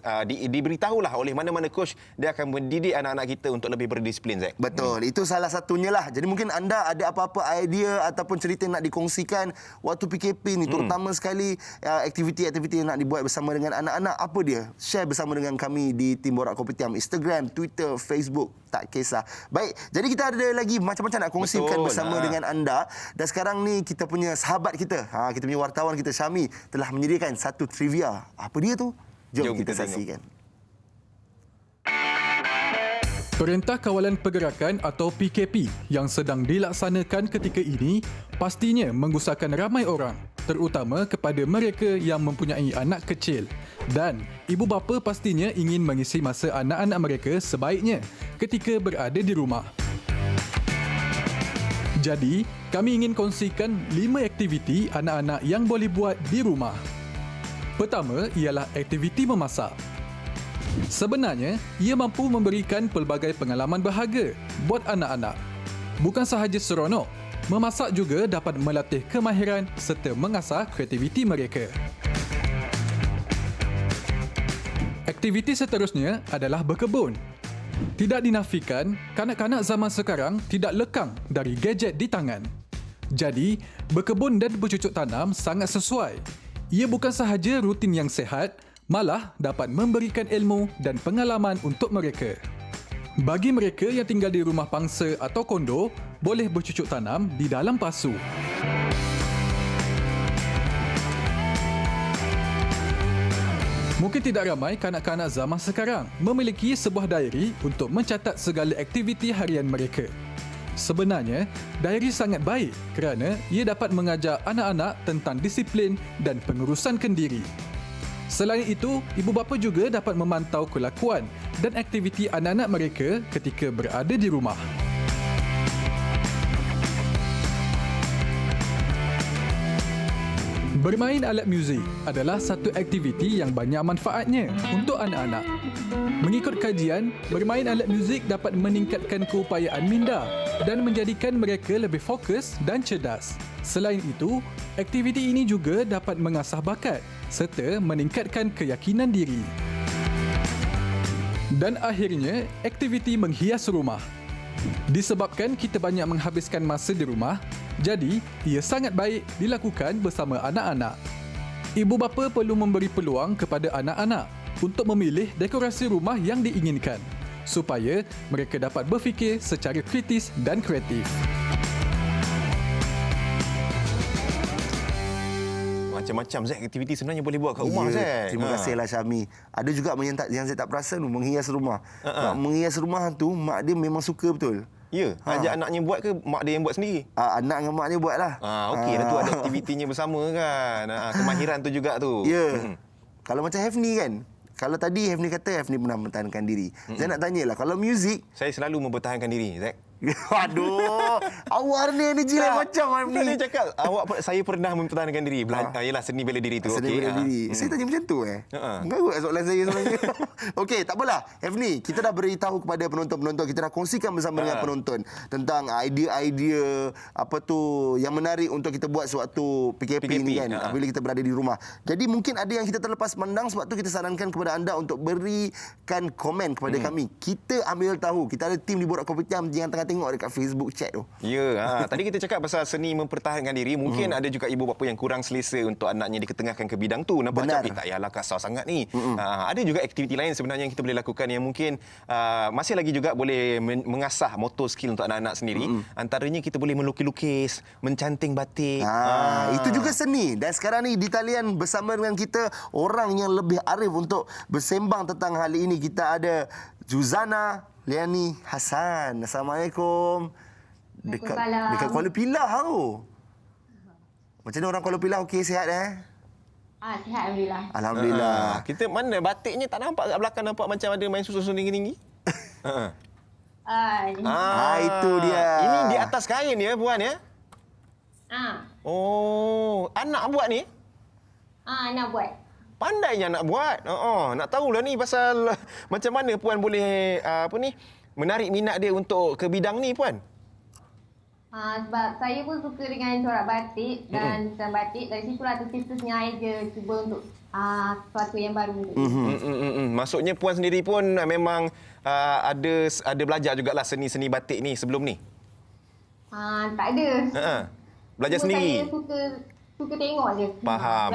diberitahulah oleh mana-mana coach, dia akan mendidik anak-anak kita untuk lebih berdisiplin, Zack. Betul, itu salah satunya lah. Jadi mungkin anda ada apa-apa idea ataupun cerita nak dikongsikan waktu PKP ni, terutama sekali aktiviti-aktiviti yang nak dibuat bersama dengan anak-anak, apa dia? Share bersama dengan kami di Tim Borak Kopitiam, Instagram, Twitter, Facebook, tak kisah. Baik, jadi kita ada lagi macam-macam nak kongsikan bersama dengan anda. Dan sekarang ni kita punya sahabat kita, kita punya wartawan kita Syami telah menyediakan satu trivia. Apa dia tu? Jom kita saksikan. Perintah Kawalan Pergerakan atau PKP yang sedang dilaksanakan ketika ini pastinya menggusarkan ramai orang, terutama kepada mereka yang mempunyai anak kecil. Dan ibu bapa pastinya ingin mengisi masa anak-anak mereka sebaiknya ketika berada di rumah. Jadi, kami ingin kongsikan 5 aktiviti anak-anak yang boleh buat di rumah. Pertama ialah aktiviti memasak. Sebenarnya, ia mampu memberikan pelbagai pengalaman berharga buat anak-anak. Bukan sahaja seronok, memasak juga dapat melatih kemahiran serta mengasah kreativiti mereka. Aktiviti seterusnya adalah berkebun. Tidak dinafikan, kanak-kanak zaman sekarang tidak lekang dari gadget di tangan. Jadi, berkebun dan bercucuk tanam sangat sesuai. Ia bukan sahaja rutin yang sihat, malah dapat memberikan ilmu dan pengalaman untuk mereka. Bagi mereka yang tinggal di rumah pangsa atau kondo, boleh bercucuk tanam di dalam pasu. Mungkin tidak ramai kanak-kanak zaman sekarang memiliki sebuah diary untuk mencatat segala aktiviti harian mereka. Sebenarnya, diary sangat baik kerana ia dapat mengajar anak-anak tentang disiplin dan pengurusan kendiri. Selain itu, ibu bapa juga dapat memantau kelakuan dan aktiviti anak-anak mereka ketika berada di rumah. Bermain alat muzik adalah satu aktiviti yang banyak manfaatnya untuk anak-anak. Mengikut kajian, bermain alat muzik dapat meningkatkan keupayaan minda dan menjadikan mereka lebih fokus dan cerdas. Selain itu, aktiviti ini juga dapat mengasah bakat serta meningkatkan keyakinan diri. Dan akhirnya, aktiviti menghias rumah. Disebabkan kita banyak menghabiskan masa di rumah, jadi ia sangat baik dilakukan bersama anak-anak. Ibu bapa perlu memberi peluang kepada anak-anak untuk memilih dekorasi rumah yang diinginkan supaya mereka dapat berfikir secara kritis dan kreatif. Macam-macam Zack aktiviti sebenarnya boleh buat kat rumah, Zack. Terima kasihlah Syami. Ada juga yang saya tak perasan tu, menghias rumah. Menghias rumah tu mak dia memang suka betul. Ya, ajak anaknya buat ke mak dia yang buat sendiri? Anak dengan mak dia buat lah. Okey, dah tu ada aktivitinya bersama kan. Kemahiran tu juga tu. Ya. Kalau macam Hefni kan, kalau tadi Hefni kata Hefni pernah mempertahankan diri. Saya nak tanyalah, kalau muzik... Saya selalu mempertahankan diri, Zack. Aduh, awak ni energi lain macam ni. Saya cakap, saya pernah mempertahankan diri. Yalah, seni bela diri tu. Seni bela diri. Saya tanya macam tu Mengarut soalan saya sebenarnya. Okey, tak apalah. Hefni, kita dah beritahu kepada penonton-penonton, kita dah kongsikan bersama dengan penonton tentang idea-idea apa tu yang menarik untuk kita buat sewaktu PKP ni kan, apabila kita berada di rumah. Jadi mungkin ada yang kita terlepas pandang, sebab tu kita sarankan kepada anda untuk berikan komen kepada kami. Kita ambil tahu. Kita ada tim di Borak Kopitiam yang tengah tengok dekat Facebook chat tu. Ya, tadi kita cakap pasal seni mempertahankan diri. Mungkin ada juga ibu bapa yang kurang selesa untuk anaknya diketengahkan ke bidang tu. Nampak macam tak payahlah kasar sangat ni. Ada juga aktiviti lain sebenarnya yang kita boleh lakukan yang mungkin masih lagi juga boleh mengasah motor skill untuk anak-anak sendiri. Antaranya kita boleh melukis-lukis, mencanting batik. Itu juga seni. Dan sekarang ni di talian bersama dengan kita orang yang lebih arif untuk bersembang tentang hal ini. Kita ada Zuzana Liani Hassan. Assalamualaikum. Dekat Kuala Pilah tu. Macam mana orang Kuala Pilah, okey, sihat Sihat Alhamdulillah. Alhamdulillah. Kita mana batiknya tak nampak kat belakang, nampak macam ada main susun tinggi-tinggi. Itu dia. Ini di atas kain ya, Puan ya? Oh, anak buat ni? Nak buat. Pandainya nak buat. Nak tahulah ni pasal macam mana Puan boleh menarik minat dia untuk ke bidang ni, Puan? Sebab saya pun suka dengan corak batik dan desain batik. Dari situlah tercetusnya idea cuba untuk sesuatu yang baru. Maksudnya Puan sendiri pun memang ada belajar jugalah seni-seni batik ni sebelum ni? Tak ada. Belajar sendiri? Saya suka tengok je. Faham.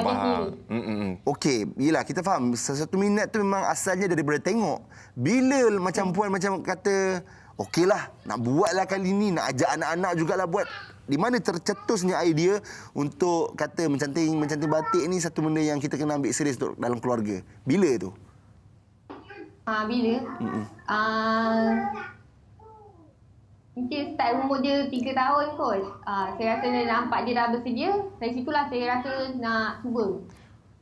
Okey, yelah kita faham. Sesuatu minat tu memang asalnya daripada tengok. Bila macam Puan macam kata, okeylah, nak buatlah kali ni, nak ajak anak-anak jugalah buat. Di mana tercetusnya idea untuk kata mencanting batik ni satu benda yang kita kena ambil serius dalam keluarga. Bila tu? Bila? Mungkin start umur dia 3 tahun kot. Saya rasa dia nampak dia dah bersedia. Dari situlah saya rasa nak cuba.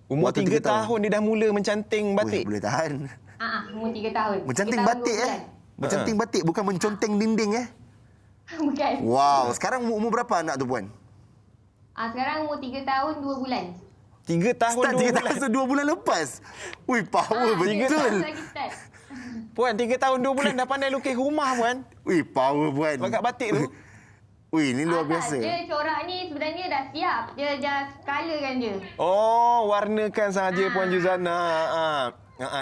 Umur 3 tahun dia dah mula mencanting batik? Boleh tahan. Umur 3 tahun. Mencanting batik Mencanting batik, bukan menconteng dinding Bukan. Wow, sekarang umur berapa anak tu, Puan? Sekarang umur 3 tahun 2 bulan. 3 tahun 2 bulan? Start 2 bulan lepas? Ui, power betul. Lagi start. Puan, 3 tahun 2 bulan dah pandai lukis rumah, Puan. Ui, power, Puan. Bakat batik tu. Ui, ni luar biasa. Dia corak ni sebenarnya dah siap. Dia just colourkan je. Oh, warnakan sahaja Puan Juzana.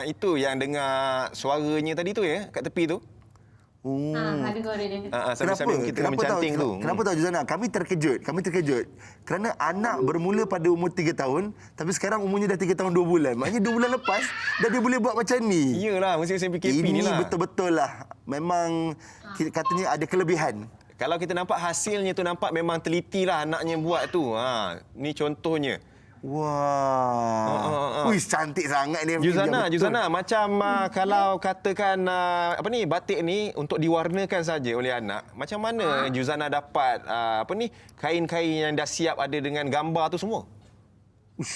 Itu yang dengar suaranya tadi tu ya, kat tepi tu. Ada suara dia. Sambil-sambil kita mencanting tu. Kenapa tahu Juzana? Kami terkejut. Kerana anak bermula pada umur 3 tahun, tapi sekarang umurnya dah 3 tahun 2 bulan. Maknanya 2 bulan lepas, dah dia boleh buat macam ni. Iyalah, mesti PKP ni lah. Ini betul-betul lah. Memang katanya ada kelebihan. Kalau kita nampak hasilnya tu nampak memang teliti lah anaknya buat tu. Ni contohnya. Wah. Wih, cantik sangat ni. Juzana, macam kalau katakan batik ni untuk diwarnakan saja oleh anak, macam mana Juzana dapat kain-kain yang dah siap ada dengan gambar tu semua?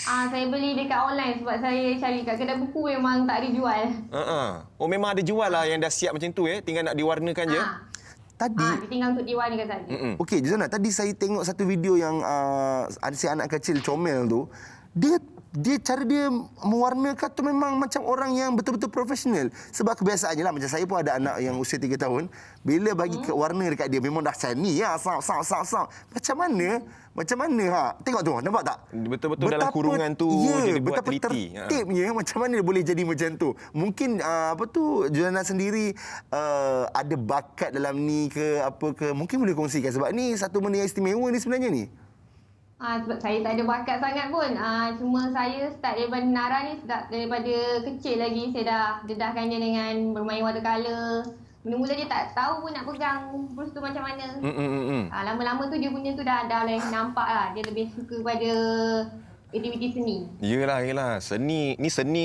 Saya beli dekat online sebab saya cari kat kedai buku memang tak ada jual. Oh, memang ada jual lah yang dah siap macam tu tinggal nak diwarnakan je. Tadi tinggal untuk diwarnakan saja. Okey, Juzana, tadi saya tengok satu video yang ada si anak kecil comel tu. Dia cara dia mewarnakan tu memang macam orang yang betul-betul profesional. Sebab kebiasaannya lah, macam saya pun ada anak yang usia 3 tahun. Bila bagi warna dekat dia memang dah seni ya, Macam mana Tengok tu, nampak tak? Betul-betul dalam kurungan tu dia buat betapa teliti. Tertibnya macam mana dia boleh jadi macam tu. Mungkin Juzana sendiri ada bakat dalam ni ke apa ke, mungkin boleh kongsikan sebab ni satu benda yang istimewa ni sebenarnya ni. Sebab saya tak ada bakat sangat pun. Cuma saya start daripada Nara ni, daripada kecil lagi saya dah dedahkan dia dengan bermain watercolour. Mula-mula dia tak tahu pun nak pegang brush tu macam mana. Lama-lama tu dia punya tu dah boleh nampak lah. Dia lebih suka pada aktiviti seni. Yelah. Seni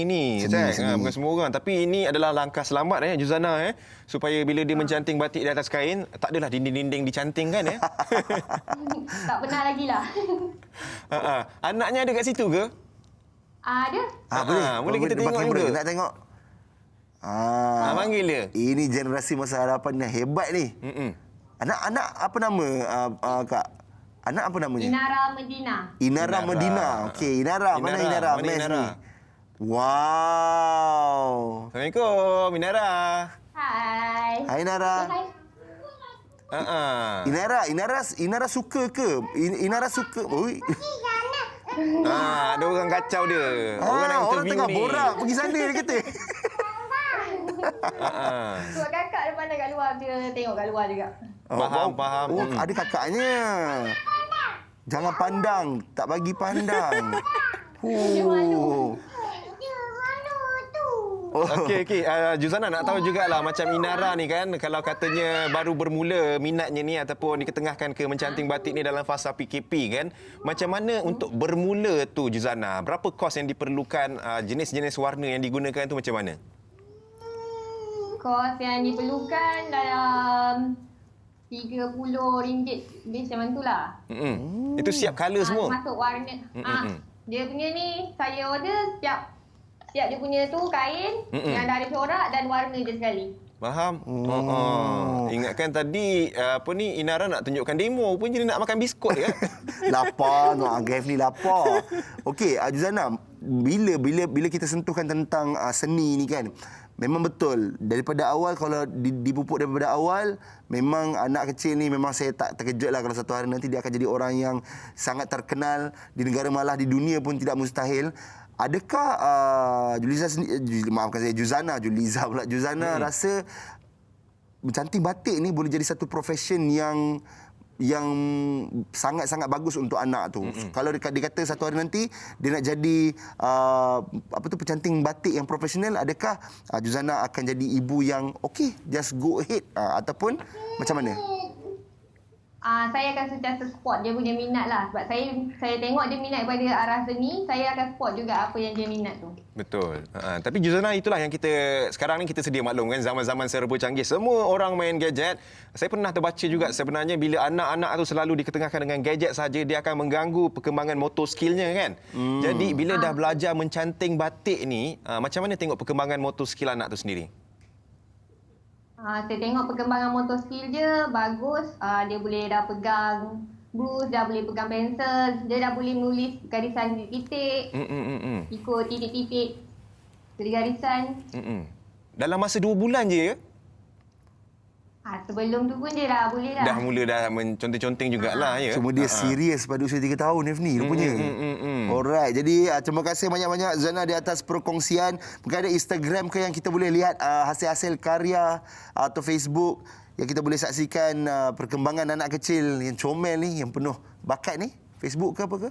ni. Bukan semua orang. Tapi ini adalah langkah selamat Juzana supaya bila dia mencanting batik di atas kain, tak adalah dinding-dinding dicantingkan Tak pernah lagi lah. Anaknya ada kat situ ke? Ada. Boleh kita tengok juga. Nak tengok. Panggil dia. Ini generasi masa harapan yang hebat ni. Anak apa nama Kak? Anak apa namanya? Inara Medina. Okey, Inara. Mana Inara? Ni. Wow. Assalamualaikum, Inara. Hai. Hai, Inara. Inara suka ke? Inara suka. Oi. Ada orang kacau dia. Orang nak interview orang tengah ni. borak pergi sana dia kata. Sebab kakak dia pandai kat luar, dia tengok kat luar juga. Faham. Ada kakaknya. Jangan pandang, tak bagi pandang. Okey. Juzana nak tahu jugalah macam Inara ni kan, kalau katanya baru bermula minatnya ni ataupun diketengahkan ke mencanting batik ni dalam fasa PKP kan. Macam mana untuk bermula tu Juzana? Berapa kos yang diperlukan, jenis-jenis warna yang digunakan tu macam mana? Kos yang diperlukan dalam RM30 lebih macam tu lah. Itu siap colour semua? Masuk warna. Dia punya ni saya order siap dia punya tu kain yang dah ada corak dan warna je sekali. Faham? Ingatkan tadi Inara nak tunjukkan demo pun jadi nak makan biskut ya. Lapar, Gaf ni lapar. Okey, Juzana, bila kita sentuhkan tentang seni ni kan, memang betul daripada awal, kalau dipupuk daripada awal, memang anak kecil ni memang saya tak terkejut lah kalau satu hari nanti dia akan jadi orang yang sangat terkenal di negara, malah di dunia pun tidak mustahil. Adakah Juzana rasa mencanting batik ni boleh jadi satu profession yang sangat-sangat bagus untuk anak tu? Kalau dikata satu hari nanti dia nak jadi pencanting batik yang profesional, adakah Juzana akan jadi ibu yang okey, just go ahead, ataupun macam mana? Saya akan sentiasa support dia punya minat lah. Sebab saya tengok dia minat pada arah seni, saya akan support juga apa yang dia minat tu. Betul. Tapi Juzana, itulah yang kita sekarang ni kita sedia maklum kan, zaman-zaman serba canggih, semua orang main gadget. Saya pernah terbaca juga sebenarnya bila anak-anak tu selalu diketengahkan dengan gadget saja, dia akan mengganggu perkembangan motor skillnya kan. Jadi bila dah belajar mencanting batik ni, macam mana tengok perkembangan motor skill anak tu sendiri? Saya tengok perkembangan motor skill dia bagus. Dia boleh dah pegang brush, dah boleh pegang pensel, dia dah boleh menulis garisan titik-titik, ikut titik-titik dari garisan. Dalam masa 2 bulan je ya? Sebelum tu pun dia dah boleh dah. Dah mula dah menconteng-conteng jugalah ya. Cuma dia serius pada usia 3 tahun Hefni rupanya. Alright, jadi terima kasih banyak-banyak Zana di atas perkongsian. Mungkin ada Instagram ke yang kita boleh lihat hasil-hasil karya atau Facebook yang kita boleh saksikan perkembangan anak kecil yang comel ni, yang penuh bakat ni? Facebook ke apa ke?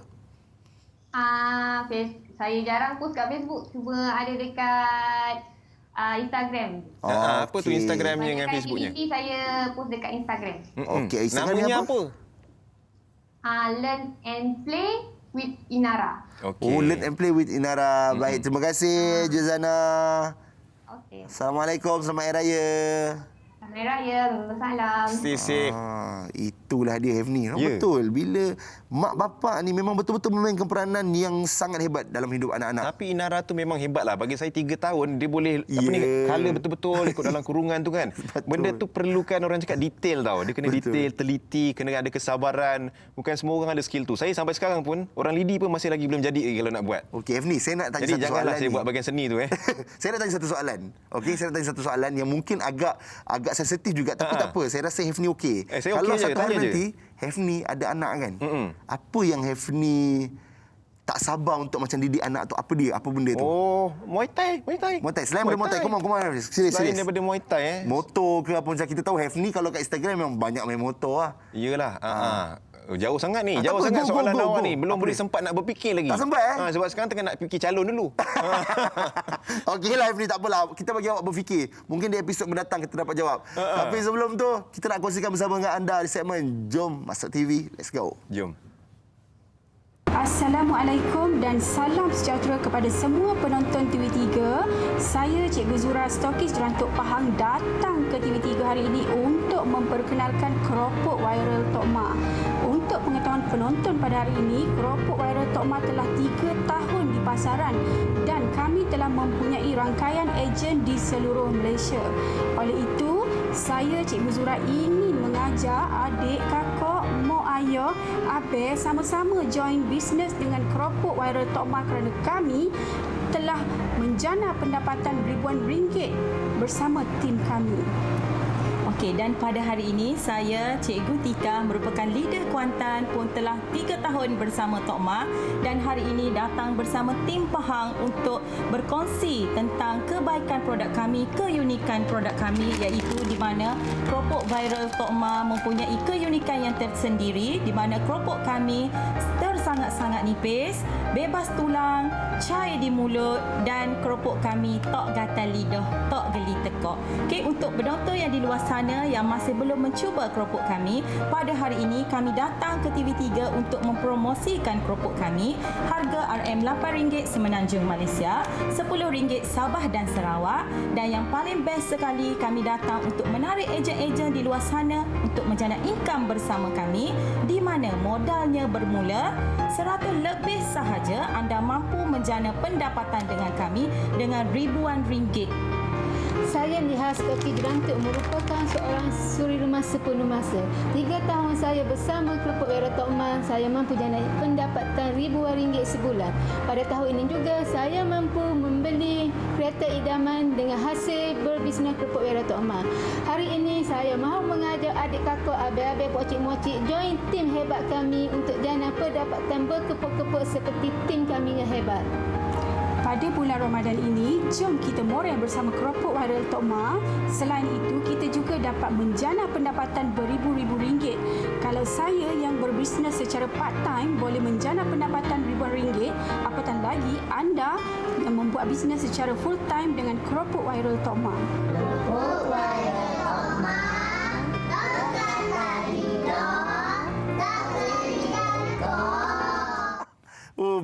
Saya jarang post kat Facebook, cuma ada dekat Instagram. Apa tu Instagramnya dengan Facebooknya? Aktiviti saya post dekat Instagram. Okey, Instagram namanya apa? Learn and Play with Inara. Okay. Learn and Play with Inara. Baik, terima kasih Juzana. Okey. Assalamualaikum, selamat Hari Raya. Selamat Hari Raya, salam. Sip. Itulah dia Hefni. Betul. Bila mak bapak ni memang betul-betul memainkan peranan yang sangat hebat dalam hidup anak-anak. Tapi Inara tu memang hebat lah. Bagi saya 3 tahun dia boleh color betul-betul ikut dalam kurungan tu kan. Benda tu perlukan orang cakap detail tau. Dia kena detail, teliti, kena ada kesabaran. Bukan semua orang ada skill tu. Saya sampai sekarang pun orang lidi pun masih lagi belum jadi kalau nak buat. Okey Hefni, saya nak tanya jadi satu soalan. Jadi janganlah saya buat bahagian seni tu Saya nak tanya satu soalan. Okey, saya nak tanya satu soalan yang mungkin agak sensitif juga, tapi tak apa. Saya rasa Hefni okey. Kalau satu hari nanti Hefni ada anak kan, apa yang Hefni tak sabar untuk macam didik anak tu? Apa dia? Apa benda tu? Muay Thai. Selain daripada Muay Thai, come on. Selain daripada Muay Thai motor ke apa, macam kita tahu Hefni kalau kat Instagram memang banyak main motor lah. Iyalah. Jauh sangat ni. Jauh sangat soalan awak ni. Belum boleh sempat nak berfikir lagi. Tak sempat sebab sekarang tengah nak fikir calon dulu. Okeylah Hefni, tak apalah. Kita bagi awak berfikir. Mungkin di episod mendatang kita dapat jawab. Tapi sebelum tu, kita nak kongsikan bersama dengan anda di segmen Jom Masuk TV. Let's go. Jom. Assalamualaikum dan salam sejahtera kepada semua penonton TV3. Saya Cikgu Zura, stokis Jerantuk Pahang, datang ke TV3 hari ini untuk memperkenalkan keropok viral Tok Mak. Untuk pengetahuan penonton pada hari ini, keropok viral Tok Mak telah 3 tahun di pasaran dan kami telah mempunyai rangkaian ejen di seluruh Malaysia. Oleh itu, saya Cikgu Zura ingin mengajak adik, kakak, mak, ayah, abang sama-sama join bisnes dengan keropok viral Tok Mak kerana kami telah menjana pendapatan ribuan ringgit bersama tim kami. Okey, dan pada hari ini saya Cikgu Tika merupakan leader Kuantan pun telah 3 tahun bersama Tok Mak dan hari ini datang bersama tim Pahang untuk berkongsi tentang kebaikan produk kami, keunikan produk kami iaitu di mana keropok viral Tok Mak mempunyai keunikan yang tersendiri di mana keropok kami sangat-sangat nipis, bebas tulang, cair di mulut dan keropok kami tok gatal lidah, tok geli tekak. Okey, untuk penonton yang di luar sana yang masih belum mencuba keropok kami, pada hari ini kami datang ke TV3 untuk mempromosikan keropok kami. Harga RM8 Semenanjung Malaysia, RM10 Sabah dan Sarawak, dan yang paling best sekali kami datang untuk menarik ejen-ejen di luar sana untuk menjana income bersama kami di mana modalnya bermula RM100 lebih sahaja anda mampu menjana pendapatan dengan kami dengan ribuan ringgit. Saya Nihas Kopi Dirantuk merupakan seorang suri rumah sepenuh masa. 3 tahun saya bersama Keropok Wira Tok Ma, saya mampu naik pendapatan ribuan ringgit sebulan. Pada tahun ini juga saya mampu membeli kereta idaman dengan hasil berbisnes Keropok Wira Tok Ma. Hari ini saya mahu mengajak adik kakak, abang-abang, pocik-mocik join tim hebat kami untuk jana pendapatan berkepuk-kepuk seperti tim kami yang hebat. Pada bulan Ramadan ini, jom kita moreh bersama Keropok Wira Tok Ma. Selain itu, kita juga dapat menjana pendapatan beribu-ribu ringgit. Kalau saya yang berbisnes secara part-time boleh menjana pendapatan ribuan ringgit, apatah lagi anda yang membuat bisnes secara full-time dengan Keropok Wira Tok Ma. Keropok Wira Tok Ma,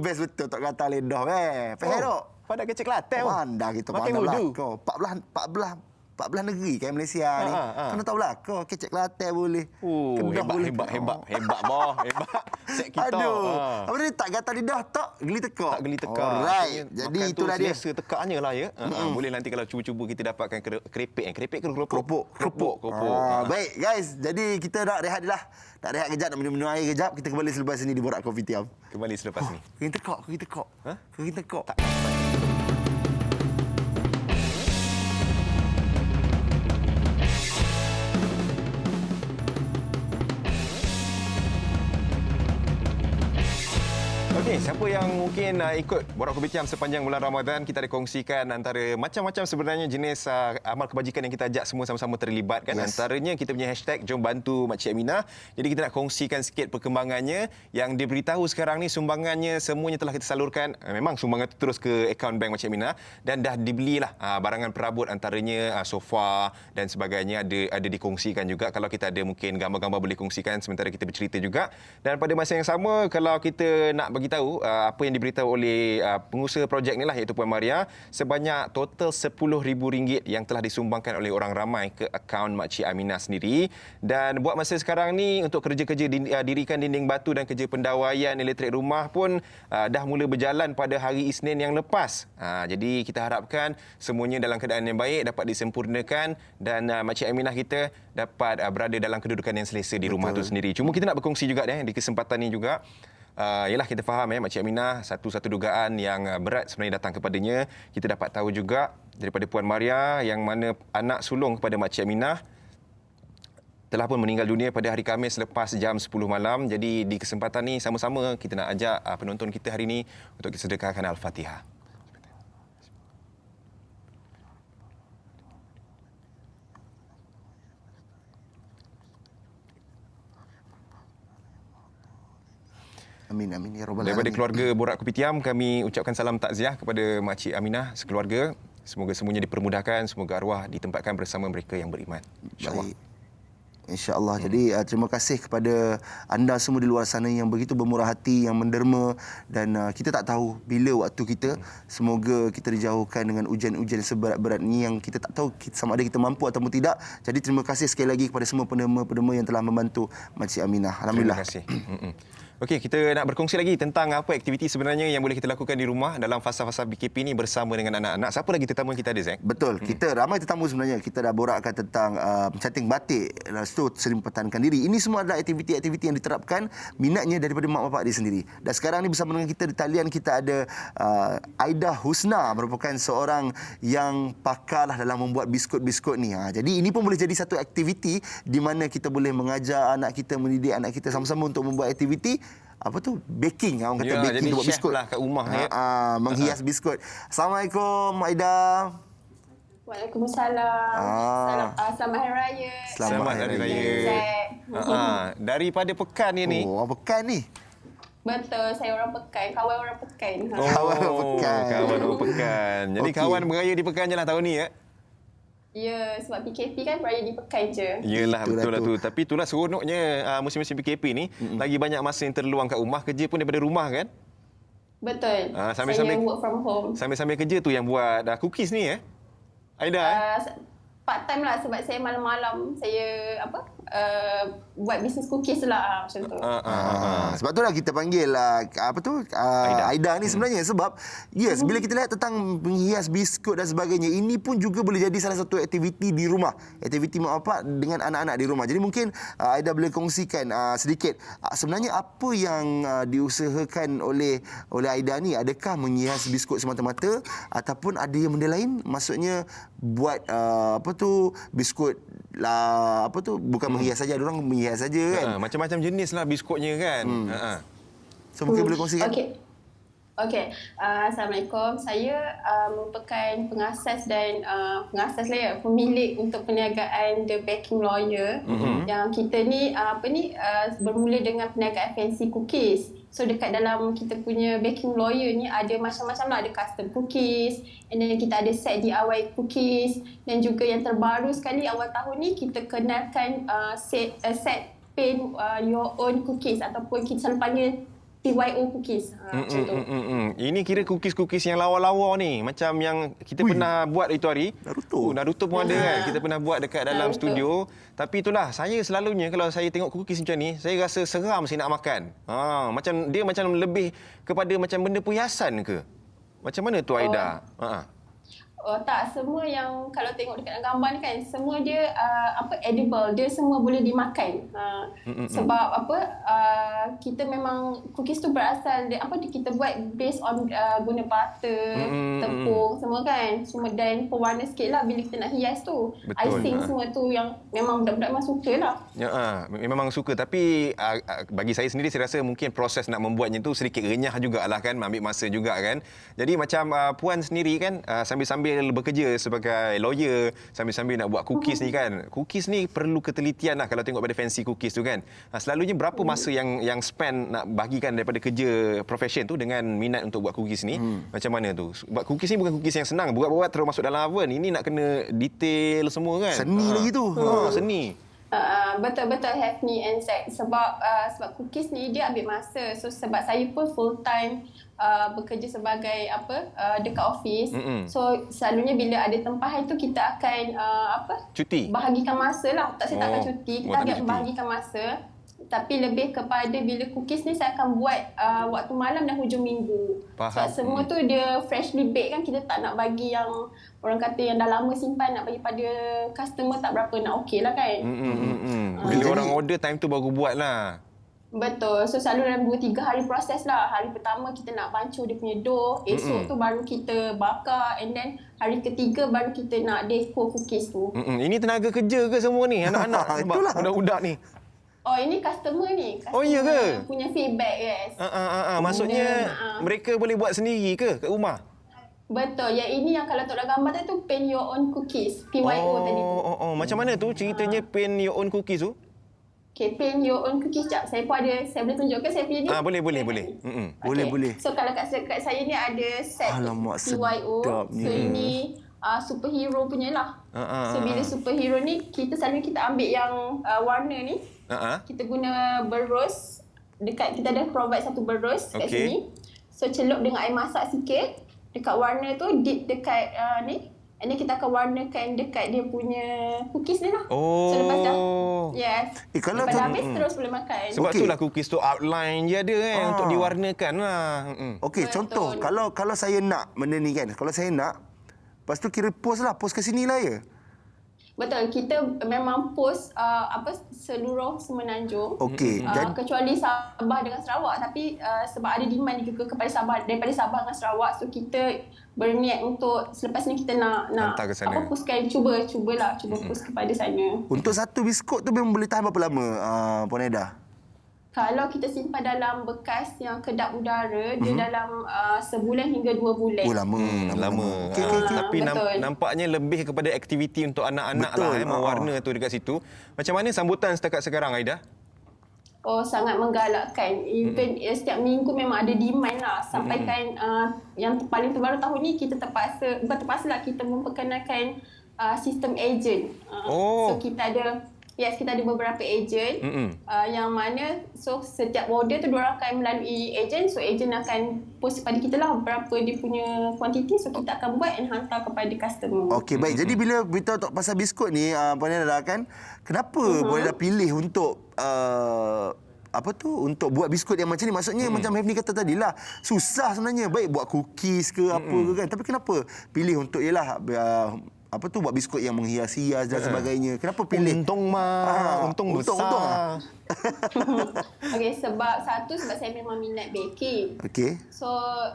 best betul tak kata lidah Fahero. Pada kecil Kelantan. Pandai kita Makan pandai wudu. belakang. 14 negeri kan Malaysia ni. Kena tahu belakang. Kecil Kelantan boleh. Kedah boleh. Hebat boh. Hebat. Set kita. Aduh. Apa dia tak kata lidah tak geli tekak. Tak geli tekak. Alright. Jadi itulah dia. Selesa tekaknya lah ya. Boleh nanti kalau cuba-cuba kita dapatkan kerepek. Kerepek ke keropok? Keropok. Baik guys. Jadi kita nak rehat dah. Nak rehat kejap, nak minum air kejap. Kita kembali selepas ini di Borak Coffee Tiam. Kembali selepas ni. Kita tekak. Kita tekak. Tak. Okey, siapa yang mungkin ikut Borak Kopi Tiam sepanjang bulan Ramadan, kita ada kongsikan antara macam-macam sebenarnya jenis amal kebajikan yang kita ajak semua sama-sama terlibat kan. Antaranya kita punya hashtag Jom Bantu Makcik Aminah. Jadi kita nak kongsikan sikit perkembangannya. Yang diberitahu sekarang ni sumbangannya semuanya telah kita salurkan. Memang sumbangan itu terus ke akaun bank Makcik Aminah dan dah dibelilah barangan perabot antaranya sofa dan sebagainya ada dikongsikan juga. Kalau kita ada mungkin gambar-gambar boleh kongsikan sementara kita bercerita juga. Dan pada masa yang sama kalau kita nak bagi tahu apa yang diberitahu oleh pengusaha projek ni lah iaitu Puan Maria, sebanyak total RM10,000 yang telah disumbangkan oleh orang ramai ke akaun Makcik Aminah sendiri. Dan buat masa sekarang ni untuk kerja-kerja dirikan dinding batu dan kerja pendawaian elektrik rumah pun dah mula berjalan pada hari Isnin yang lepas. Jadi kita harapkan semuanya dalam keadaan yang baik, dapat disempurnakan dan Makcik Aminah kita dapat berada dalam kedudukan yang selesa di rumah tu sendiri. Cuma kita nak berkongsi juga di kesempatan ni juga. Yalah kita faham Makcik Aminah satu dugaan yang berat sebenarnya datang kepadanya. Kita dapat tahu juga daripada Puan Maria yang mana anak sulung kepada Makcik Aminah telah pun meninggal dunia pada hari Khamis selepas jam 10 malam. Jadi di kesempatan ni sama-sama kita nak ajak penonton kita hari ini untuk kita sedekahkan Al-Fatihah. Amin ya rabbal alamin. Daripada keluarga Borak Kopi Tiam, kami ucapkan salam takziah kepada Makcik Aminah sekeluarga. Semoga semuanya dipermudahkan, semoga arwah ditempatkan bersama mereka yang beriman. InsyaAllah. InsyaAllah. Jadi terima kasih kepada anda semua di luar sana yang begitu bermurah hati, yang menderma dan kita tak tahu bila waktu kita. Semoga kita dijauhkan dengan ujian-ujian seberat-berat ni yang kita tak tahu sama ada kita mampu ataupun tidak. Jadi terima kasih sekali lagi kepada semua penderma-penderma yang telah membantu Makcik Aminah. Alhamdulillah. Terima kasih. Okey, kita nak berkongsi lagi tentang apa aktiviti sebenarnya yang boleh kita lakukan di rumah dalam fasa-fasa BKP ni bersama dengan anak-anak. Siapa lagi tetamu kita ada, Zack? Betul. Kita ramai tetamu sebenarnya. Kita dah borakkan tentang canting batik, lepas tu sering pertahankan diri. Ini semua adalah aktiviti-aktiviti yang diterapkan minatnya daripada mak bapak dia sendiri. Dan sekarang ni bersama dengan kita di talian kita ada Aida Husna, merupakan seorang yang pakar dalam membuat biskut-biskut ni. Jadi ini pun boleh jadi satu aktiviti di mana kita boleh mengajar anak kita, mendidik anak kita sama-sama untuk membuat aktiviti baking, orang kata baking untuk buat biskut lah kat rumah menghias biskut. Assalamualaikum Aida. Waalaikumsalam. Selamat Hari Raya. Selamat Hari Raya. Daripada Pekan ni. Oh, Pekan ni. Betul, saya orang Pekan, kawan orang Pekan. Kawan orang Pekan. Kawan orang Pekan. Jadi kawan beraya di Pekan je lah tahun ni ya. Ya, sebab PKP kan beraya di Pekan je. Yelah, betul lah tu. Tapi itulah seronoknya musim-musim PKP ni. Lagi banyak masa yang terluang kat rumah. Kerja pun daripada rumah kan? Betul. Sambil-sambil saya work from home. Sambil-sambil kerja tu yang buat cookies ni Aida part time lah sebab saya malam-malam saya buat bisnes cookies lah macam tu. Sebab tu lah kita panggil Aida ni sebenarnya sebab bila kita lihat tentang menghias biskut dan sebagainya, ini pun juga boleh jadi salah satu aktiviti di rumah, aktiviti mak bapak dengan anak-anak di rumah. Jadi mungkin Aida boleh kongsikan sedikit sebenarnya apa yang diusahakan oleh Aida ni. Adakah menghias biskut semata-mata ataupun ada yang benda lain, maksudnya buat biskut lah, bukan menghias saja, ada orang menghias saja kan. Macam-macam jenis lah biskutnya kan. So mungkin boleh kongsikan. Okey. Assalamualaikum. Saya merupakan pengasas dan pemilik untuk perniagaan The Baking Lawyer. Yang kita ni bermula dengan perniagaan fancy cookies. So dekat dalam kita punya Baking Lawyer ni ada macam-macam lah, ada custom cookies, and then kita ada set DIY cookies, dan juga yang terbaru sekali awal tahun ni kita kenalkan set paint your own cookies ataupun kita selalu panggil PYO cookies. Macam tu. Ini kira cookies-cookies yang lawa-lawa ni. Macam yang kita pernah buat itu hari. Naruto pun ada kan. Kita pernah buat dekat dalam studio. Tapi itulah, saya selalunya kalau saya tengok cookies macam ni, saya rasa seram saya nak makan. Macam dia macam lebih kepada macam benda perhiasan ke? Macam mana tu Aida? Tak, semua yang kalau tengok dekat gambar ni kan, semua dia edible, dia semua boleh dimakan. Sebab kita memang cookies tu berasal kita buat based on guna butter, tepung semua kan. Dan pewarna sikit lah bila kita nak hias tu. Betul. Icing semua tu yang memang budak-budak memang suka lah. Memang suka, tapi bagi saya sendiri saya rasa mungkin proses nak membuatnya tu sedikit renyah jugalah kan, ambil masa juga kan. Jadi macam Puan sendiri kan, sambil-sambil bekerja sebagai lawyer, sambil-sambil nak buat cookies ni kan. Cookies ni perlu ketelitian lah kalau tengok pada fancy cookies tu kan. Selalunya berapa masa yang spend nak bagikan daripada kerja profession tu dengan minat untuk buat cookies ni? Macam mana tu? Buat cookies ni bukan cookies yang senang. Buat-buat terus masuk dalam oven. Ini nak kena detail semua kan. Seni lagi tu. Seni. Betul-betul Hafni and Zack. Sebab cookies ni dia ambil masa. So sebab saya pun full time bekerja sebagai dekat office. So selalunya bila ada tempahan tu kita akan cuti. Bahagikan masa lah. Saya tak akan cuti. Kita akan bahagikan masa. Tapi lebih kepada bila cookies ni saya akan buat waktu malam dan hujung minggu. Sebab semua tu dia freshly baked kan, kita tak nak bagi yang orang kata yang dah lama simpan, nak bagi pada customer tak berapa nak okey lah kan. Bila orang order time tu baru buat lah. Betul. So selalu dalam 2-3 hari proses lah. Hari pertama kita nak pancur dia punya dough. Esok tu baru kita bakar. And then hari ketiga baru kita nak decor cookies tu. Ini tenaga kerja ke semua ni? Anak-anak budak-budak ni. Oh, ini customer ni. Customer iya ke? Punya feedback, yes. Maksudnya mereka boleh buat sendiri ke kat rumah? Betul. Yang ini yang kalau tak ada gambar tu paint your own cookies. PYO tadi tu. Macam mana tu ceritanya paint your own cookies tu? Okay, paint your own cookies. Sekejap. Saya boleh tunjukkan saya punya ni? Boleh. So kalau kat saya ni ada set PYO. So ini superhero punya lah. So bila superhero ni kita selalu ambil yang warna ni. Kita guna berus. Kita ada provide satu berus kat sini. So celup dengan air masak sikit. Dekat warna tu dip dekat ni. And then kita akan warnakan dekat dia punya cookies ni lah. So lepas dah. Yes. Kalau lepas dah habis terus boleh makan. Sebab itulah cookies tu outline je ada kan untuk diwarnakan lah. Okey, contoh kalau saya nak benda ni kan. Kalau saya nak, lepas tu kira post ke sini lah ya. Betul, kita memang post seluruh Semenanjung. Okey. Kecuali Sabah dengan Sarawak, tapi sebab ada demand juga daripada Sabah dengan Sarawak, so kita berniat untuk selepas ni kita nak postkan cuba post kepada sana. Untuk satu biskut tu memang boleh tahan berapa lama Puan Aida? Kalau kita simpan dalam bekas yang kedap udara, dia dalam sebulan hingga 2 bulan. Lama. Tapi nampaknya lebih kepada aktiviti untuk anak-anak lah. Mewarna tu dekat situ. Macam mana sambutan setakat sekarang, Aida? Oh, sangat menggalakkan. Even setiap minggu memang ada demand lah. Sampaikan yang paling terbaru tahun ni kita terpaksa lah kita memperkenalkan sistem agent. So kita ada Yes, kita ada beberapa ejen yang mana setiap order tu diorang akan melalui ejen. So ejen akan post kepada kita lah berapa dia punya kuantiti. So kita akan buat and hantar kepada customer. Okey, baik. Jadi bila beritahu pasal biskut ni, Puan Nada kan, kenapa Puan Nada pilih untuk untuk buat biskut yang macam ni? Maksudnya macam Hefni kata tadi lah, susah sebenarnya. Baik buat cookies ke apa ke kan. Tapi kenapa pilih untuk buat biskut yang menghias-hias dan sebagainya? Kenapa pilih? Untung besar. Okey, sebab saya memang minat baking. Okey. So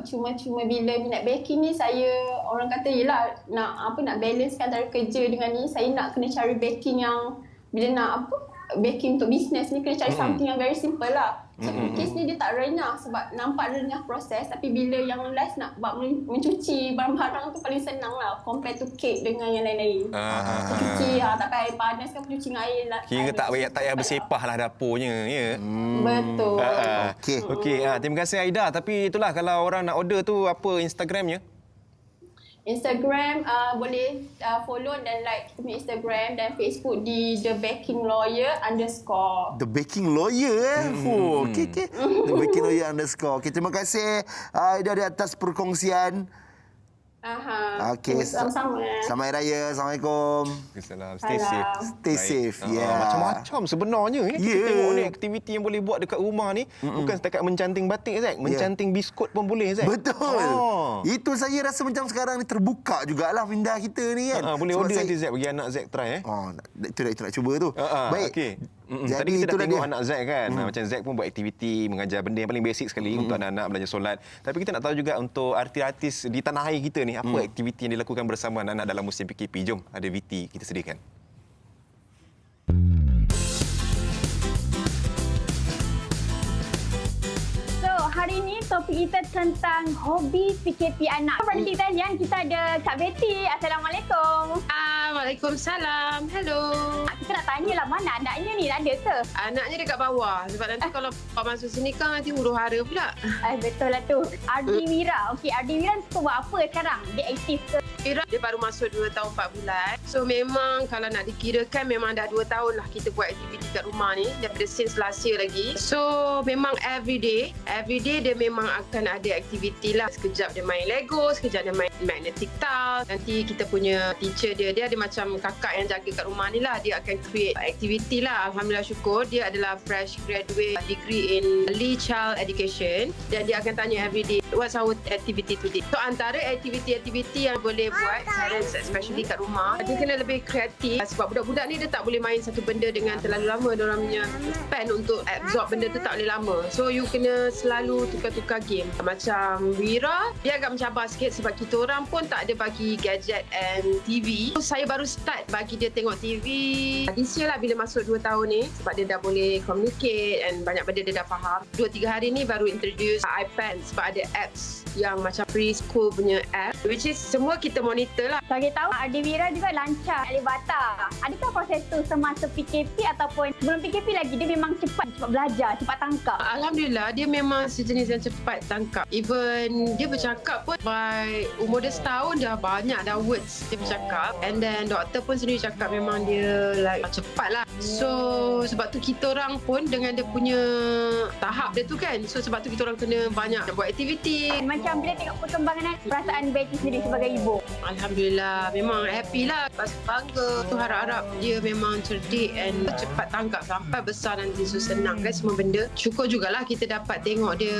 cuma bila minat baking ni, saya orang kata yelah nak balancekan antara kerja dengan ni. Saya nak kena cari baking yang bila nak baking untuk bisnes ni kena cari something yang very simple lah. So cookies ni dia tak renah sebab nampak renah proses, tapi bila yang last nak buat mencuci barang-barang tu paling senang lah compare to cake dengan yang lain-lain. Cuci tak payah air panas kan, cuci dengan air lah. Kira tak payah bersepah lah dapurnya, ya. Betul. Okey, terima kasih Aida. Tapi itulah, kalau orang nak order tu apa Instagramnya? Instagram boleh follow dan like kita punya Instagram dan Facebook di The Baking Lawyer _. The Baking Lawyer Okey. The Baking Lawyer _ Okey, terima kasih Aida di atas perkongsian. Okey. Sama-sama. Selamat Hari Raya. Assalamualaikum. Salam. Stay safe. Stay safe. Ya. Macam-macam sebenarnya kita tengok ni aktiviti yang boleh buat dekat rumah ni. Bukan setakat mencanting batik, Zack. Mencanting biskut pun boleh, Zack. Betul. Itu saya rasa macam sekarang ni terbuka jugalah minda kita ni kan. Boleh order nanti Zack bagi anak Zack try. Itu nak cuba tu. Baik. Okay. Tadi kita dah tengok anak Zack kan. Macam Zack pun buat aktiviti mengajar benda yang paling basic sekali untuk anak-anak belajar solat. Tapi kita nak tahu juga untuk artis-artis di tanah air kita ni, apa aktiviti yang dilakukan bersama anak-anak dalam musim PKP. Jom, ada VT kita sediakan. Hari ini topik kita tentang hobi PKP anak. Berhenti talian, kita ada Kak Betty. Assalamualaikum. Waalaikumsalam. Hello. Kita nak tanyalah, mana anaknya ni? Ada ke? Anaknya dekat bawah. Sebab nanti kalau Pak masuk sini kan nanti huru hara pula. Betul lah tu. Ardi Wira. Okey, Ardi Wira suka buat apa sekarang? Dia aktif ke? Wira dia baru masuk 2 tahun 4 bulan. So memang kalau nak dikirakan memang dah 2 tahun lah kita buat aktiviti kat rumah ni. Daripada since last year lagi. So memang everyday dia memang akan ada aktiviti lah. Sekejap dia main Lego, sekejap dia main magnetic tile. Nanti kita punya teacher dia ada macam kakak yang jaga kat rumah ni lah. Dia akan create aktiviti lah. Alhamdulillah syukur. Dia adalah fresh graduate degree in early child education. Dan dia akan tanya everyday, what's our activity today? So antara aktiviti-aktiviti yang boleh buat parents especially kat rumah, dia kena lebih kreatif. Sebab budak-budak ni dia tak boleh main satu benda dengan terlalu lama. Diorang punya span untuk absorb benda tu tak boleh lama. So you kena selalu tukar-tukar game. Macam Wira, dia agak mencabar sikit sebab kita orang pun tak ada bagi gadget and TV. So, saya baru start bagi dia tengok TV this year lah bila masuk 2 tahun ni, sebab dia dah boleh communicate and banyak benda dia dah faham. 2-3 hari ni baru introduce iPad sebab ada apps yang macam preschool punya app, which is semua kita monitor lah. Bagi tahu Ardi Wira juga lancar Alibata. Adakah proses tu semasa PKP ataupun sebelum PKP lagi dia memang cepat belajar, cepat tangkap? Alhamdulillah, dia memang sejenis yang cepat tangkap. Even dia bercakap pun by umur dia setahun dah banyak dah words dia bercakap. And then doktor pun sendiri cakap memang dia like cepat lah. So sebab tu kita orang pun dengan dia punya tahap dia tu kan. So sebab tu kita orang kena banyak buat aktiviti. Macam bila tengok perkembangan perasaan Betty sendiri sebagai ibu. Alhamdulillah, memang happy lah. Lepas bangga tu, harap-harap dia memang cerdik and cepat tangkap sampai besar nanti. So senang kan semua benda. Syukur jugalah kita dapat tengok dia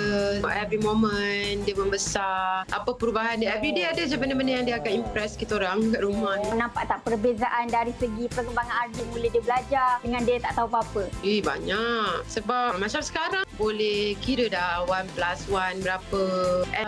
every moment dia membesar. Apa perubahan dia, everyday ada je benda-benda yang dia akan impress kita orang kat rumah ni. Nampak tak perbezaan dari segi perkembangan Ardi mula dia belajar dengan dia tak tahu apa-apa? Banyak. Sebab macam sekarang boleh kira dah 1+1 berapa.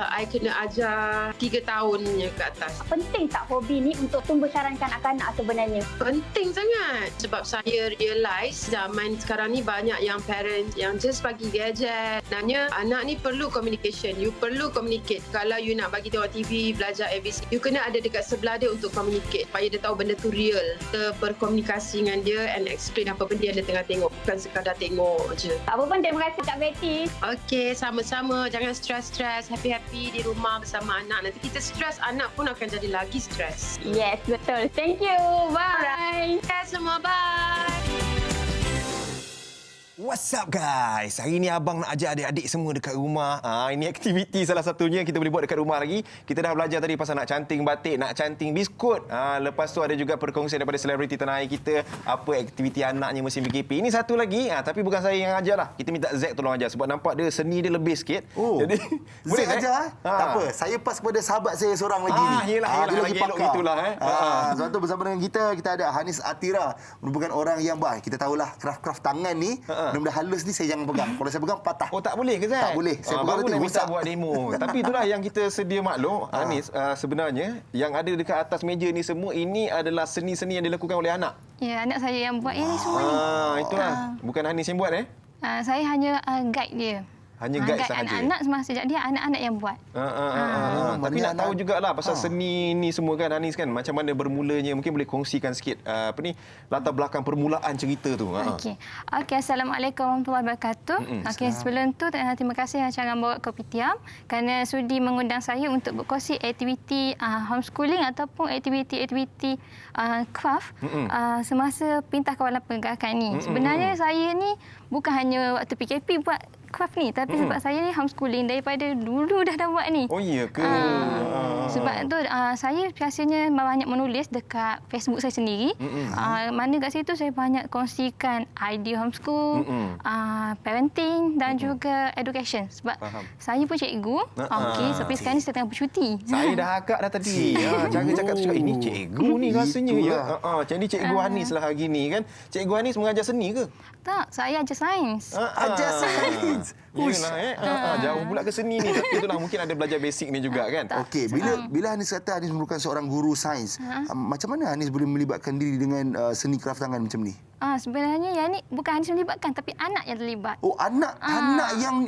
I kena ajar 3 tahunnya ke atas. Penting tak hobi ni untuk tumbuh saran kanak-kanak sebenarnya? Penting sangat. Sebab saya realise zaman sekarang ni banyak yang parents yang just bagi gadget. Sebenarnya anak ni perlu communication. You perlu communicate. Kalau you nak bagi tengok TV, belajar ABC, you kena ada dekat sebelah dia untuk communicate. Supaya dia tahu benda tu real. Kita berkomunikasi dengan dia and explain apa benda yang dia tengah tengok. Bukan sekadar tengok je. Apa pun, terima kasih Kak Betty. Okey, sama-sama. Jangan stres-stres. Happy-happy di rumah bersama anak. Nanti kita stres, anak pun akan jadi lagi stres. Yes, betul. Thank you. Bye. Alright. Semua bye. What's up guys? Hari ni abang nak ajar adik-adik semua dekat rumah. Ini aktiviti salah satunya kita boleh buat dekat rumah lagi. Kita dah belajar tadi pasal nak canting batik, nak canting biskut. Lepas tu ada juga perkongsian daripada selebriti tanah air kita. Apa aktiviti anaknya musim PKP. Ini satu lagi, tapi bukan saya yang ajar lah. Kita minta Zack tolong ajar sebab nampak dia seni dia lebih sikit. Jadi boleh ajar? Tak apa. Saya pas kepada sahabat saya seorang lagi ni. Yelah, lagi elok gitulah. Sebab tu bersama dengan kita ada Hanis Atira. Merupakan orang yang kita tahulah craft tangan ni. Benda halus ni saya jangan pegang. Kalau saya pegang patah. Oh, tak boleh ke Zack? Tak boleh. Saya pegang baru nanti nak minta rosak. buat demo. Tapi itulah yang kita sedia maklum, Hanis, sebenarnya yang ada dekat atas meja ni semua ini adalah seni-seni yang dilakukan oleh anak. Ya, anak saya yang buat ini semua ni. Itulah. Bukan Hanis yang buat Saya hanya guide dia. Hanya guide sahaja. Anak-anak semasa dia anak-anak yang buat. Tapi nak tahu jugalah pasal seni ni semua kan Hanis kan, macam mana bermulanya, mungkin boleh kongsikan sikit latar belakang permulaan cerita tu. Okey, Assalamualaikum warahmatullahi wabarakatuh. Sebelum tu terima kasih Rancangan Borak Kopitiam kerana sudi mengundang saya untuk berkongsi aktiviti homeschooling ataupun aktiviti craft semasa Perintah Kawalan Pergerakan ni. Sebenarnya saya ni bukan hanya waktu PKP buat craft ni, tapi sebab saya ni homeschooling daripada dulu dah buat ni. Oh iya ke? Sebab tu saya biasanya banyak menulis dekat Facebook saya sendiri. Mana kat situ saya banyak kongsikan idea homeschool, parenting dan juga education. Sebab saya pun cikgu. Tapi sekarang ni saya tengah bercuti. Saya dah akak dah tadi. Cara cakap tu cakap, ini cikgu ni rasanya ya. Jadi cikgu Hanis lah hari ni kan. Cikgu Hanis mengajar seni ke? Tak, saya ajar sains. Ajar sains. Yelah, jauh pula ke seni ni. Tapi itulah mungkin ada belajar basic ni juga kan. Okey, bila Hanis kata Hanis merupakan seorang guru sains, macam mana Hanis boleh melibatkan diri dengan seni craft tangan macam ni? Sebenarnya yang ni bukan Hanis melibatkan, tapi anak yang terlibat. Oh, anak yang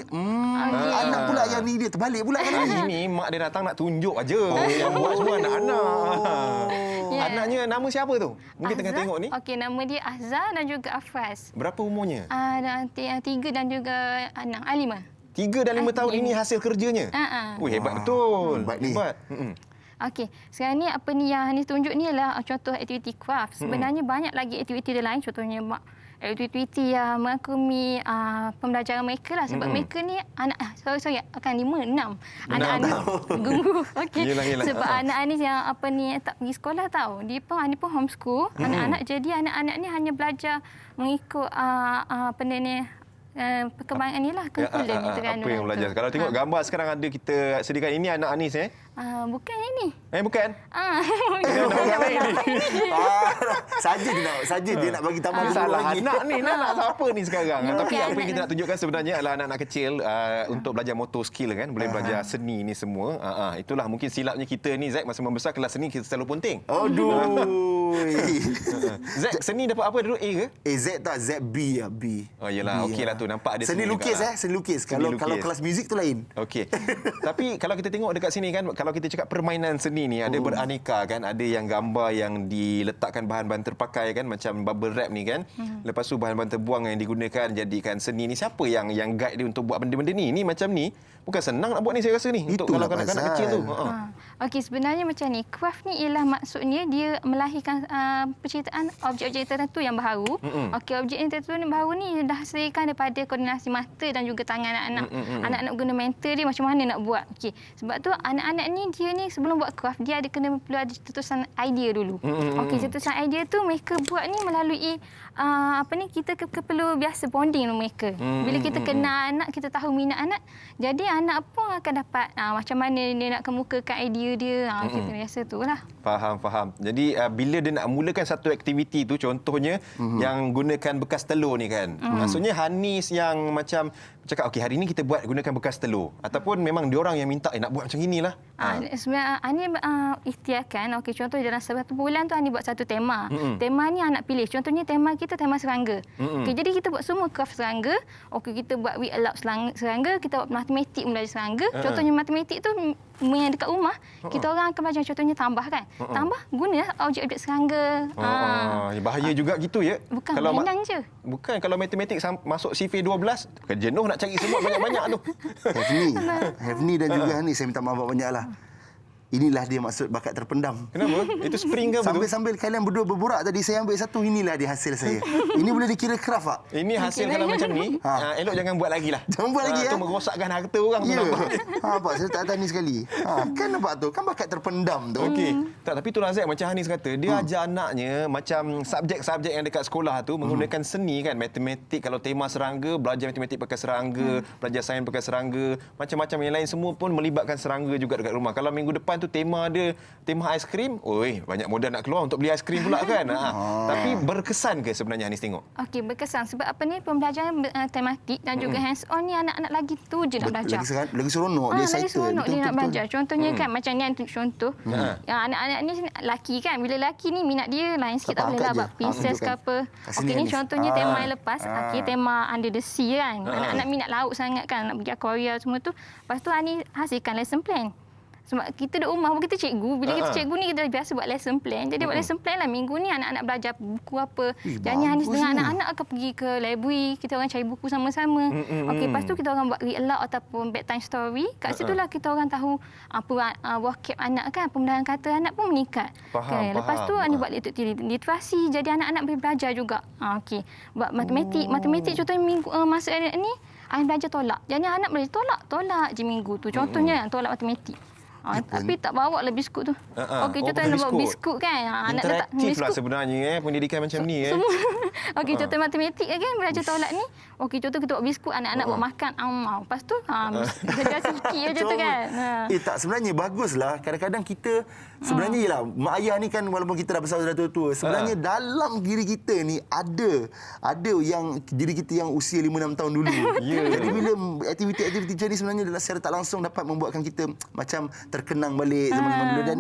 anak pula yang ni dia terbalik pula kan ni. Ini mak dia datang nak tunjuk aja. Yang buat semua anak-anak. Anaknya nama siapa tu? Mungkin tengah tengok ni. Okey, nama dia Azhar dan juga Afras. Berapa umurnya? 3 dan juga 6. 5. 3 dan 5 tahun ini hasil kerjanya? Hebat betul. Hebat. Okey, sekarang ni apa ni yang Hanis tunjuk ni adalah contoh aktiviti craft. Sebenarnya banyak lagi aktiviti lain, contohnya aktiviti yang merangkumi pembelajaran mereka lah. Sebab mereka ni anak, akan 5, 6. Anak-anak gunggu. Okey. Sebab anak-anak ni yang tak pergi sekolah tau. Dia pun homeschool. Anak-anak, jadi anak-anak ni hanya belajar mengikut perkembangan ni lah, kumpulan ni apa yang belajar. Kalau tengok gambar sekarang ada kita sediakan, ini anak Hanis bukan ini. Bukan? Saja dia nak bagi tambah salah lagi. Nak siapa ni sekarang? Tapi apa yang kita nak tunjukkan sebenarnya adalah anak-anak kecil untuk belajar motor skill kan, boleh belajar seni ni semua. Itulah mungkin silapnya kita ni Zack, masa membesar kelas seni kita selalu ponting. Zack, seni dapat apa dulu, A ke? Z tak, ZB lah, B. Oh iyalah, okeylah tu, nampak ada seni lukis seni lukis. Kalau kelas muzik tu lain. Okey. Tapi kalau kita tengok dekat sini kan, kalau kita cakap permainan seni ni ada beraneka kan, ada yang gambar yang diletakkan bahan-bahan terpakai kan, macam bubble wrap ni kan. Lepas tu bahan-bahan terbuang yang digunakan jadikan seni ni. Siapa yang guide dia untuk buat benda-benda ni? Ni macam ni bukan senang nak buat ni saya rasa ni. Untuk kalau kanak-kanak kecil tu. Okey, sebenarnya macam ni. Craft ni ialah maksudnya dia melahirkan penciptaan objek-objek tertentu yang baharu. Okey, objek yang tertentu yang baharu ni dah hasilkan daripada koordinasi mata dan juga tangan anak-anak. Anak-anak guna mental dia macam mana nak buat. Okey, sebab tu anak-anak ni dia ni sebelum buat craft dia perlu ada cetusan idea dulu. Okey, cetusan idea tu mereka buat ni melalui kita perlu biasa bonding dengan mereka. Bila kita kenal anak, kita tahu minat anak, jadi anak pun akan dapat macam mana dia nak kemukakan idea dia. Kita biasa tu lah. Faham. Jadi bila dia nak mulakan satu aktiviti tu, contohnya yang gunakan bekas telur ni kan. Maksudnya Hanis yang macam cakap, okey hari ni kita buat gunakan bekas telur. Ataupun memang diorang yang minta, nak buat macam inilah. Sebenarnya Ani ikhtiarkan, okey contoh dalam satu bulan tu Ani buat satu tema. Tema ni anak pilih. Contohnya tema kita tema serangga. Okey, jadi kita buat semua craft serangga. Okey, kita buat we allowed serangga, kita buat matematik belajar serangga. Contohnya matematik tu yang dekat rumah, kita orang akan belajar contohnya tambah kan. Tambah guna objek-objek serangga. Bahaya juga gitu ya. Bukan kalau mainan je. Bukan kalau matematik masuk sifir 12, jenuh nak cari semua banyak-banyak tu. Hefni dan juga Hanis, saya minta maaf banyaklah. inilah dia maksud bakat terpendam. Kenapa? Itu spring ke apa tu? Sambil-sambil kalian berdua berborak tadi, saya ambil satu, inilah dia hasil saya. Ini boleh dikira craft tak? Ini hasil kalau macam ni, elok jangan buat lagi lah. Jangan buat lagi Itu merosakkan harta orang tu nampak. Nampak, saya tak tanya sekali. Kan nampak tu, kan bakat terpendam tu. Okey. Tak, tapi itulah Zack, macam Hanis kata, dia ajar anaknya macam subjek-subjek yang dekat sekolah tu menggunakan seni kan, matematik, kalau tema serangga, belajar matematik pakai serangga, belajar sains pakai serangga, macam-macam yang lain semua pun melibatkan serangga juga dekat rumah. Kalau minggu depan tu tema dia tema aiskrim, oi, banyak modal nak keluar untuk beli aiskrim pula kan. Tapi berkesan ke sebenarnya Hanis tengok? Okey, berkesan sebab apa ni, pembelajaran tematik dan juga hands on ni anak-anak lagi tu je nak belajar. Lagi seronok, dia lagi seronok dia nak belajar. Contohnya kan macam ni contoh. Anak-anak ni lelaki kan, bila lelaki ni minat dia lain sikit, tak boleh lah buat princess ke apa. Okey, ni contohnya tema yang lepas, okey, tema Under the Sea kan. Anak-anak minat laut sangat kan, nak pergi Korea semua tu. Lepas tu Ani hasilkan lesson plan. Sebab kita duduk rumah, kita cikgu. Bila kita cikgu ni, kita biasa buat lesson plan. Jadi buat lesson plan lah. Minggu ni anak-anak belajar buku apa. Jangan Hanis dengan anak-anak akan pergi ke library. Kita orang cari buku sama-sama. Okey, lepas tu kita orang buat read aloud ataupun bedtime story. Kat situ lah kita orang tahu apa vocab anak kan. Pembelajaran kata anak pun meningkat. Faham. Lepas tu Ani buat literasi. Jadi anak-anak boleh belajar juga. Okey. Buat matematik. Matematik contohnya minggu masa ni, Ani belajar tolak. Jadi anak belajar tolak je minggu tu. Contohnya tolak matematik. Tapi tak bawa lah biskut tu. Okey, contoh nak bawa biskut kan. Interaktif lah sebenarnya pendidikan macam ni. Okey, contoh matematik kan, belajar tolak ni. Okey, contoh kita bawa biskut, anak-anak buat makan. Lepas tu, dia sikit je tu kan. Tak, sebenarnya baguslah. Kadang-kadang kita, sebenarnya yelah, mak ayah ni kan walaupun kita dah besar, dah tua-tua. Sebenarnya dalam diri kita ni ada yang diri kita yang usia 5-6 tahun dulu. Jadi bila aktiviti-aktiviti macam ni sebenarnya secara tak langsung dapat membuatkan kita macam terkenang balik zaman-zaman dulu dan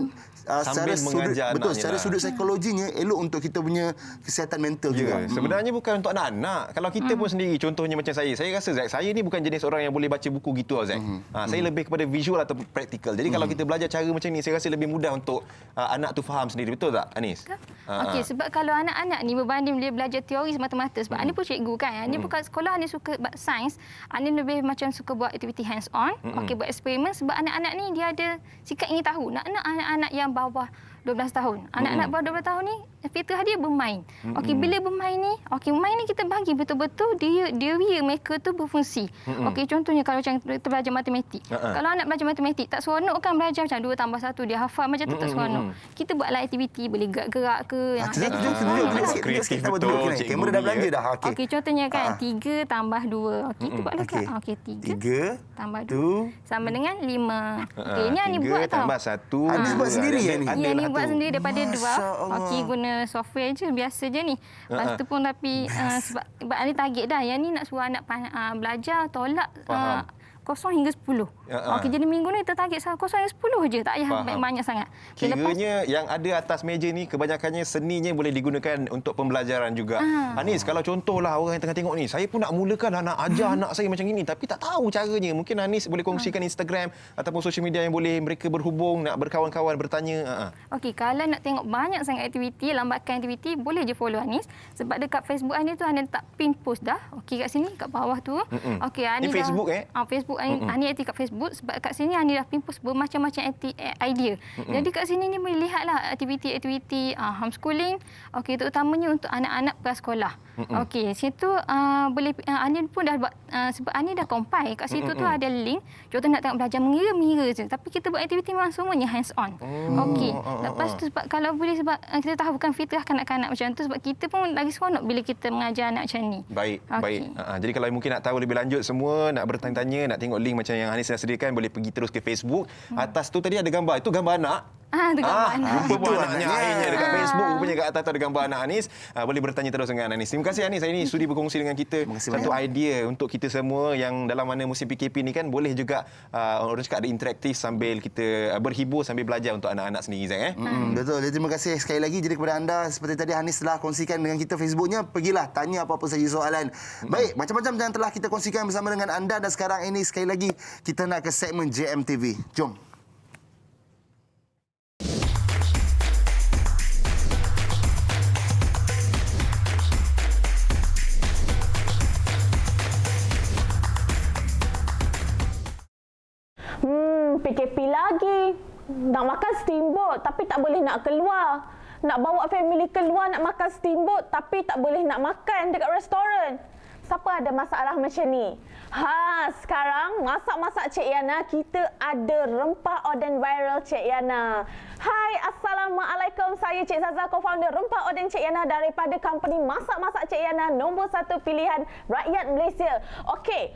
secara sudut psikologinya elok untuk kita punya kesihatan mental juga. Sebenarnya bukan untuk anak-anak. Kalau kita pun sendiri, contohnya macam saya rasa Zack, saya ni bukan jenis orang yang boleh baca buku gitu Zack. Saya lebih kepada visual atau praktikal. Jadi kalau kita belajar cara macam ni, saya rasa lebih mudah untuk anak tu faham sendiri. Betul tak, Anis? Okey, sebab kalau anak-anak ni berbanding dia belajar teori semata-mata, sebab Ani pun cikgu kan. Ani bukan sekolah, Ani suka buat sains. Ani lebih macam suka buat aktiviti hands on. Okey, buat eksperimen sebab anak-anak ni dia ada sikap ingin tahu. Nak anak-anak yang bawah 12 tahun. Anak-anak bawah 12 tahun ni fitrah dia bermain. Okey, bila bermain ni, bermain ni kita bagi betul-betul diri mereka tu berfungsi. Okey, contohnya kalau macam kita belajar matematik. Kalau anak belajar matematik tak seronok kan belajar macam 2 tambah 1 dia hafal macam tu tak seronok. Kita buatlah aktiviti boleh gerak-gerak ke yang kreatif betul. Kamera dah belanja dah. Okey, contohnya kan 3 tambah 2. Okey, kita buatlah kan. Okey, 3 tambah 2 sama dengan 5. Okey, ini Ani buat tau. Tambah 1. Ani buat sendiri ni. Ani buat sendiri daripada draft. Okey, guna software je biasa je ni. Lepas tu pun tapi sebab Ani target dah. Yang ni nak suruh anak belajar tolak 0 hingga 10. Okey, jadi minggu ni kita target 0 hingga 10 je. Tak payah banyak sangat. Kiranya yang ada atas meja ni kebanyakannya seninya boleh digunakan untuk pembelajaran juga. Anis, kalau contohlah orang yang tengah tengok ni, saya pun nak mulakan nak ajar anak saya macam ini tapi tak tahu caranya. Mungkin Anis boleh kongsikan Instagram ataupun social media yang boleh mereka berhubung, nak berkawan-kawan, bertanya. Okey, kalau nak tengok banyak sangat aktiviti, lambatkan aktiviti, boleh je follow Anis. Sebab dekat Facebook Anis tu Anis letak pin post dah. Okey, kat sini, kat bawah tu. Okey, Anis ni Facebook Facebook Ani aktif kat Facebook sebab kat sini Ani dah post bermacam-macam idea. Jadi kat sini ni boleh lihatlah aktiviti-aktiviti homeschooling. Okey, terutamanya untuk anak-anak prasekolah. Okey, situ boleh Ani pun dah buat sebab Ani dah compile kat situ tu ada link. Contoh nak tengok belajar mengira je tapi kita buat aktiviti memang semuanya hands on. Okey, lepas tu sebab kalau boleh sebab kita tahu bukan fitrah kanak-kanak macam tu sebab kita pun lagi seronok bila kita mengajar anak macam ni. Baik. Jadi kalau mungkin nak tahu lebih lanjut semua, nak bertanya-tanya, nak tengok link macam yang Hanis dah sediakan, boleh pergi terus ke Facebook. Atas tu tadi ada gambar. Itu gambar anak. Itu gambar anak. Itu anaknya akhirnya dekat Facebook. Rupanya kat atas tu ada gambar anak Hanis. Boleh bertanya terus dengan Hanis. Terima kasih Hanis. Hari ini sudi berkongsi dengan kita satu idea untuk kita semua yang dalam mana musim PKP ni kan boleh juga orang cakap ada interaktif sambil kita berhibur sambil belajar untuk anak-anak sendiri Zack. Betul. Jadi terima kasih sekali lagi. Jadi kepada anda seperti tadi Hanis telah kongsikan dengan kita Facebooknya, pergilah tanya apa-apa saja soalan. Baik, macam-macam yang telah kita kongsikan bersama dengan anda dan sekarang ini sekali lagi kita nak ke segmen JMTV. Jom. PKP lagi. nak makan steamboat tapi tak boleh nak keluar. Nak bawa family keluar nak makan steamboat tapi tak boleh nak makan dekat restoran. Siapa ada masalah macam ni? Sekarang masak-masak Cik Yana, kita ada rempah oden viral Cik Yana. Hai, Assalamualaikum. Saya Cik Zaza, co-founder Rempah Oden Cik Yana daripada company Masak-Masak Cik Yana, nombor 1 pilihan rakyat Malaysia. Okey,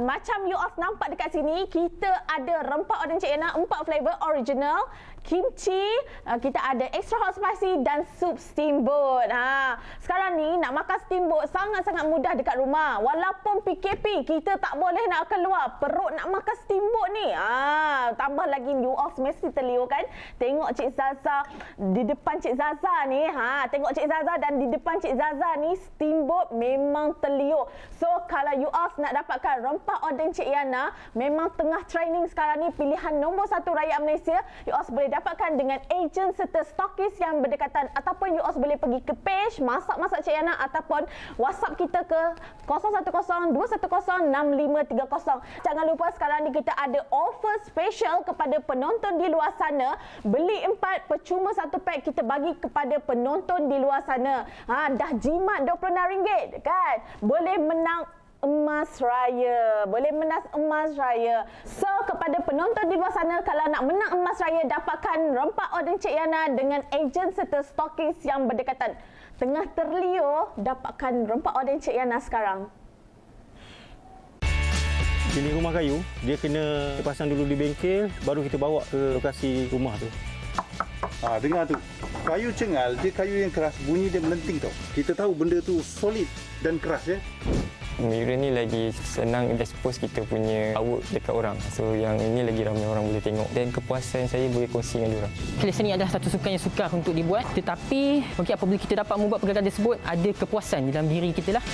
macam you all nampak dekat sini, kita ada rempah oden Cik Yana 4 flavor original, kimchi, kita ada extra hot spicy dan sup steamboat. Sekarang ni nak makan steamboat sangat-sangat mudah dekat rumah. Walaupun PKP, kita tak boleh nak keluar, perut nak makan steamboat ni. Tambah lagi you all mesti terliur kan? Tengok Cik Zaza di depan Cik Zaza ni. Tengok Cik Zaza dan di depan Cik Zaza ni steamboat memang terliur. So kalau you all nak dapatkan rempah oden Cik Yana, memang tengah training sekarang ni, pilihan nombor 1 rakyat Malaysia. You all boleh dapatkan dengan ejen serta stokis yang berdekatan, ataupun you all boleh pergi ke page Masak-Masak Cik Yana ataupun WhatsApp kita ke 010-210-6530. Jangan lupa sekarang ni kita ada offer special kepada penonton di luar sana. Beli 4 percuma 1 pack kita bagi kepada penonton di luar sana. Dah jimat RM26 kan? Boleh menang emas raya. Boleh menang emas raya. So, kepada penonton di luar sana, kalau nak menang emas raya, dapatkan rempah oden Cik Yana dengan ejen serta stokis yang berdekatan. Tengah terliur, dapatkan rempah oden Cik Yana sekarang. Jenis rumah kayu, dia kena pasang dulu di bengkel, baru kita bawa ke lokasi rumah tu. Dengar tu. Kayu cengal, dia kayu yang keras, bunyi dia melenting tau. Kita tahu benda tu solid dan keras ya. Mirror ni lagi senang expose kita punya artwork dekat orang. So yang ini lagi ramai orang boleh tengok. Dan kepuasan saya boleh kongsi dengan diorang. Kelihatan ni adalah satu sukan yang sukar untuk dibuat. Tetapi apabila kita dapat membuat pergerakan tersebut, ada kepuasan dalam diri kita lah.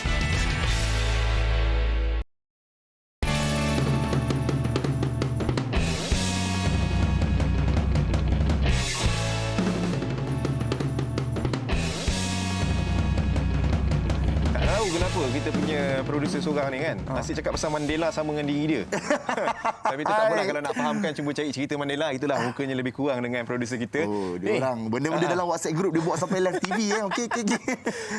Kita punya producer seorang ni kan, asyik cakap pasal Mandela sama dengan diri dia. Tapi tu tak apalah, kalau nak fahamkan cuba cari cerita Mandela, itulah mukanya lebih kurang dengan producer kita. Dia orang benda-benda dalam WhatsApp group dia buat sampai live TV Okey.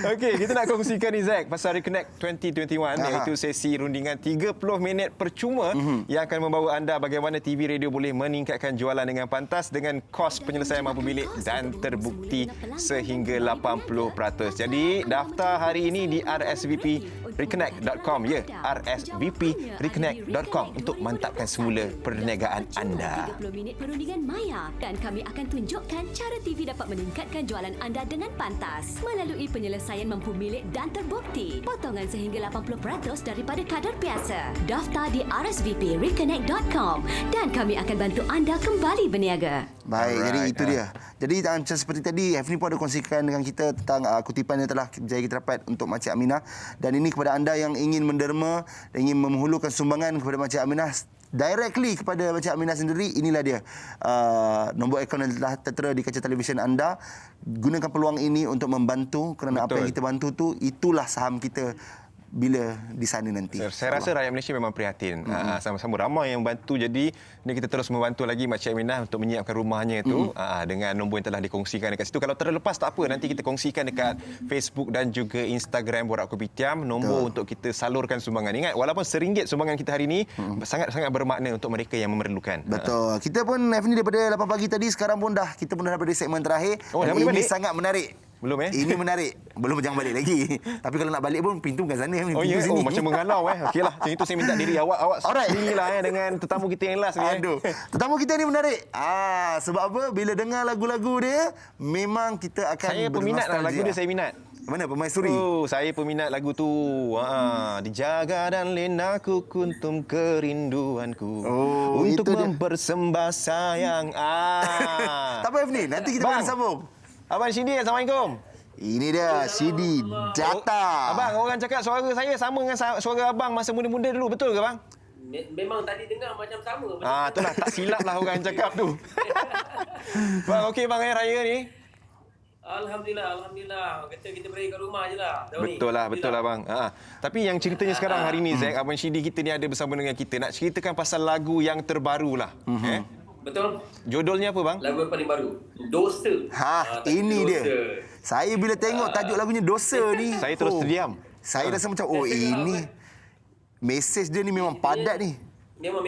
Okey, kita nak kongsikan ni Zack pasal Reconnect 2021 iaitu sesi rundingan 30 minit percuma yang akan membawa anda bagaimana TV radio boleh meningkatkan jualan dengan pantas dengan kos penyelesaian mampu bilik dan terbukti sehingga 80%. Jadi daftar hari ini di rsvpreconnect.com rsvpreconnect.com untuk mantapkan semula perniagaan anda. 30 minit perundingan maya dan kami akan tunjukkan cara TV dapat meningkatkan jualan anda dengan pantas melalui penyelesaian mampu milik dan terbukti. Potongan sehingga 80% daripada kadar biasa. Daftar di rsvpreconnect.com dan kami akan bantu anda kembali berniaga. Baik, jadi itu dia. Jadi macam seperti tadi, Hafni pun ada kongsikan dengan kita tentang kutipan yang telah berjaya kita dapat untuk Makcik Aminah. Dan ini kepada anda yang ingin menderma dan ingin menghulurkan sumbangan kepada Makcik Aminah directly kepada Makcik Aminah sendiri, inilah dia nombor akaun yang telah tertera di kaca televisyen anda. Gunakan peluang ini untuk membantu, kerana apa yang kita bantu tu, itulah saham kita bila di sana nanti. Saya rasa rakyat Malaysia memang prihatin. Sama-sama ramai yang bantu. Jadi ni kita terus membantu lagi Makcik Aminah untuk menyiapkan rumahnya itu dengan nombor yang telah dikongsikan dekat situ. Kalau terlepas tak apa, nanti kita kongsikan dekat Facebook dan juga Instagram Borak Kopitiam nombor untuk kita salurkan sumbangan. Ingat, walaupun RM1 sumbangan kita hari ini sangat-sangat bermakna untuk mereka yang memerlukan. Betul. Kita pun Hafni daripada 8 pagi tadi, sekarang pun kita pun dah daripada segmen terakhir. Dan ini sangat menarik. Belum Ini menarik. Belum, jangan balik lagi. Tapi kalau nak balik pun pintu bukan sana. Oh ya, macam menghalau Okeylah, macam itu saya minta diri awak sendirilah dengan tetamu kita yang last ni. Aduh. Tetamu kita ni menarik. Sebab apa? Bila dengar lagu-lagu dia, memang kita akan saya peminat lah lagu dia, saya minat. Mana Permaisuri? Saya peminat lagu tu. Dijaga dan lenaku kuntum kerinduanku untuk mempersembah sayang. Tak apa Hafni, nanti kita akan sambung. Abang Shidi, Assalamualaikum. Ini dia Shidi datang. Abang, orang cakap suara saya sama dengan suara abang masa muda-muda dulu. Betul ke bang? Memang tadi dengar macam sama. Itulah, tak silap lah orang cakap tu. Bang, okey bang, raya ni? Alhamdulillah. Kita pergi kat rumah je lah. Betul lah bang. Tapi yang ceritanya sekarang hari ni, Zack, Abang Shidi kita ni ada bersama dengan kita. Nak ceritakan pasal lagu yang terbaru lah. Betul. Judulnya apa bang? Lagu yang paling baru. Dosa. Ini Dosa. dia. Saya bila tengok tajuk lagunya Dosa ni. Saya terus terdiam. Saya rasa macam, ini. Mesej dia ni memang padat ni. Memang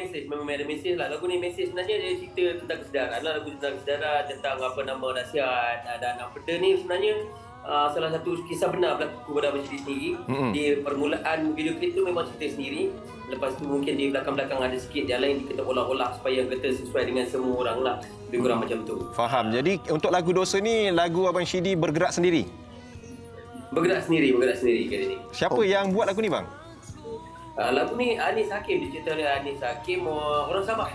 ada mesej lah. Lagu ni mesej sebenarnya dia cerita tentang kesedaran lah. Lagu tentang kesedaran, tentang apa nama nasihat dan apa benda ni sebenarnya salah satu kisah benar berlaku kepada Abang Syedi sendiri. Di permulaan video klip tu memang cerita sendiri. Lepas tu mungkin di belakang-belakang ada sikit yang lain kita olah-olah supaya kata sesuai dengan semua orang lah. Lebih kurang macam tu. Faham. Jadi untuk lagu Dosa ni, lagu Abang Syedi bergerak sendiri? Bergerak sendiri kali ni. Siapa yang buat lagu ni bang? Lagu ni Anis Hakim, dicerita oleh Anis Hakim, orang Sabah.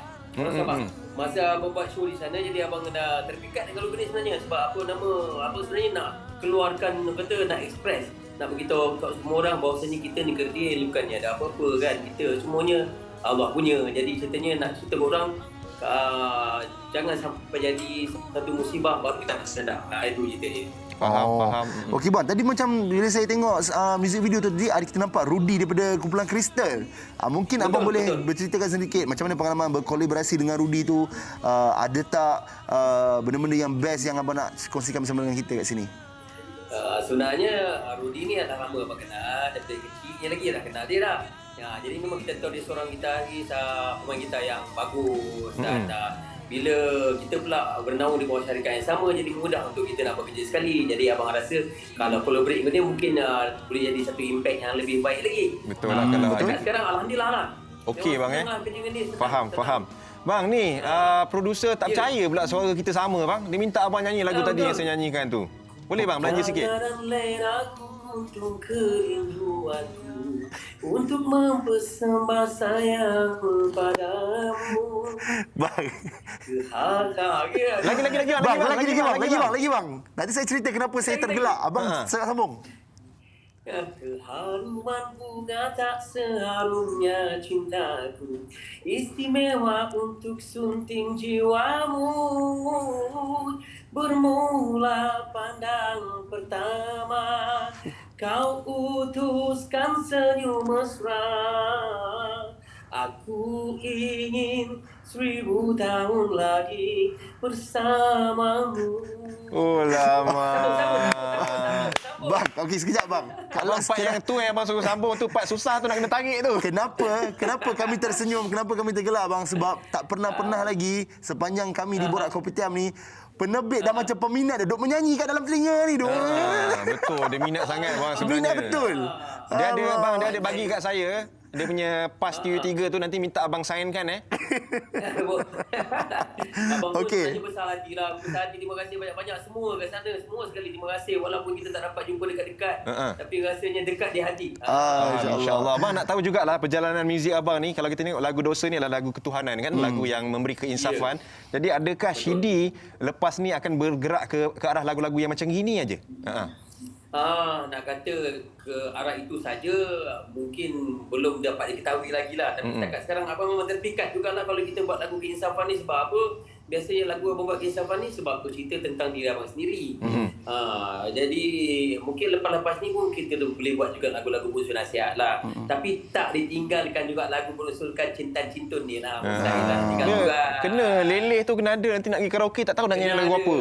Masa abang buat show di sana, jadi abang dah terpikat dengan lagu ni sebenarnya. Sebab abang sebenarnya nak keluarkan, nak express, nak beritahu kat semua orang bahawasanya kita ni kerdil, bukannya ada apa-apa kan. Kita semuanya Allah punya. Jadi ceritanya nak cerita ke orang, jangan sampai jadi satu musibah baru kita sedar. Itu ceritanya. Faham. Okey bang, tadi macam bila saya tengok music video tu tadi, ada kita nampak Rudy daripada kumpulan Kristal. Mungkin abang boleh berceritakan sedikit macam mana pengalaman berkolaborasi dengan Rudy tu. Ada tak benda-benda yang best yang abang nak kongsikan bersama dengan kita kat sini? Sebenarnya Rudy ni dah lama abang kenal, daripada kecilnya lagi dah kenal dia dah. Jadi memang kita tahu dia seorang gitaris, pemain gitar yang bagus dan bila kita pula bernaung di bawah syarikat yang sama, jadi mudah untuk kita nak bekerja sekali. Jadi abang rasa kalau collaborate dengan dia mungkin boleh jadi satu impact yang lebih baik lagi. Betul lah kalau sekarang alhamdulillah lah. Okey bang Faham. Bang ni producer tak percaya pula suara kita sama bang. Dia minta abang nyanyi lagu tadi yang saya nyanyikan tu. Boleh bang belanja sikit? Untuk kerinduanku, untuk mempersembah sayang padamu. Bang. Lagi bang. Nanti saya cerita kenapa saya tergelak. Abang saya sambung. Keharuman bunga tak seharumnya cintaku, istimewa untuk sunting jiwamu. Bermula pandang pertama, kau utuskan senyum mesra. Aku ingin 1000 tahun lagi bersamamu. Oh lama. Bang, okey sekejap bang. Kalau part yang tu yang abang suruh sambung tu, part susah tu nak kena tarik tu. Kenapa kami tersenyum, kenapa kami tergelak bang? Sebab tak pernah lagi sepanjang kami di Borak Kopitiam ni, penerbit dah macam peminat dah duk menyanyi kat dalam telinga ni duk. Betul, dia minat sangat bang sebenarnya. Minat betul. Dia ada bagi kat saya. Dia punya PAS TV3 tu nanti minta abang signkan Abang pun sebenarnya besar hati lah. Besar hati, terima kasih banyak-banyak semua kat sana. Semua sekali terima kasih. Walaupun kita tak dapat jumpa dekat-dekat, tapi rasanya dekat di hati. InsyaAllah. Abang nak tahu jugalah perjalanan muzik abang ni. Kalau kita tengok lagu Dosa ni adalah lagu ketuhanan kan, lagu yang memberi keinsafan. Jadi adakah Syedi lepas ni akan bergerak ke arah lagu-lagu yang macam gini aja? Nak kata ke arah itu saja mungkin belum dapat diketahui lagi lah. Tapi setakat sekarang abang memang terpikat jugalah kalau kita buat lagu keinsafan ni. Sebab apa? Biasanya lagu abang buat keinsafan ni sebab bercerita tentang diri abang sendiri. Jadi mungkin lepas-lepas ni pun kita boleh buat juga lagu-lagu berunsur nasihat lah. Tapi tak ditinggalkan juga lagu berunsurkan cinta-cintun ni lah. Kena leleh tu kena ada. Nanti nak pergi karaoke tak tahu nak nyanyi lagu apa.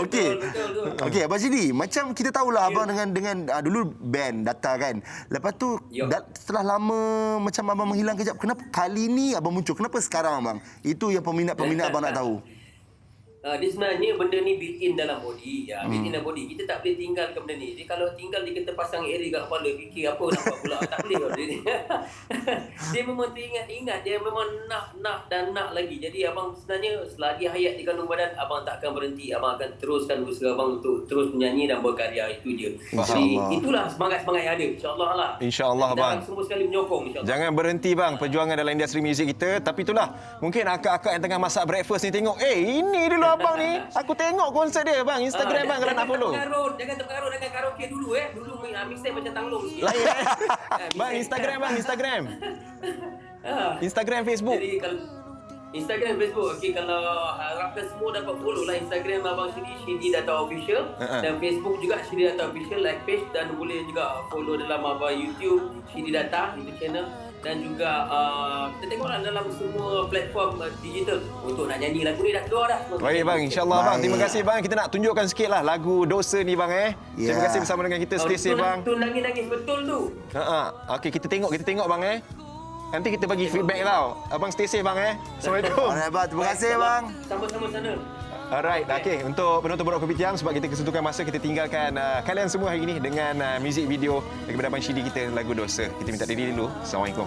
Okey Abang Syedi, macam kita tahulah abang dengan dulu band Data kan. Lepas tu setelah lama macam abang menghilang kejap, kenapa kali ni abang muncul? Kenapa sekarang abang? Itu yang peminat-peminat abang nak tahu. Dia sebenarnya benda ni built-in dalam body. Built-in dalam body. Kita tak boleh tinggalkan benda ni. Dia kalau tinggal dia kata pasang area kat kepala, fikir apa nak buat pula. Tak boleh dia ni. Dia memang teringat-ingat. Dia memang nak lagi. Jadi abang sebenarnya selagi hayat di kandung badan, abang tak akan berhenti. Abang akan teruskan usaha abang untuk terus menyanyi dan berkarya. Itu je. Jadi itulah semangat-semangat yang ada. InsyaAllah lah. InsyaAllah bang. Kita semua sekali menyokong. InsyaAllah. Jangan berhenti bang perjuangan dalam industri muzik kita. Tapi itulah, mungkin akak-akak yang tengah masak breakfast ni tengok, ini dulu abang ni. Aku tengok konsert dia bang. Instagram bang kalau nak follow. Jangan terpengaruh dengan karaoke dulu Dulu mixtape macam tanglung sikit. Bang Instagram. Instagram, Facebook. Jadi Instagram, Facebook. Okey, kalau harapkan semua dapat follow lah Instagram Abang Shidi, Shidi Data Official. Dan Facebook juga Shidi Data Official, like page. Dan boleh juga follow dalam Abang YouTube Shidi Data, YouTube channel. Dan juga kita tengoklah dalam semua platform digital. Untuk nak nyanyi lagu ni dah keluar dah. Baik bang, insyaAllah bang. Terima kasih bang. Kita nak tunjukkan sikit lah lagu Dosa ni bang. Terima kasih bersama dengan kita. Stay safe bang. Tu nangis-nangis betul tu. Okey, kita tengok bang. Nanti kita bagi feedback tau. Abang stay safe bang. Assalamualaikum. Alright, terima kasih bang. Sama-sama sana. Alright, okey. Untuk penonton Borak Kopitiam, sebab kita kesentukan masa, kita tinggalkan kalian semua hari ini dengan muzik video daripada Abang Shidi kita, lagu Dosa. Kita minta diri dulu. Assalamualaikum.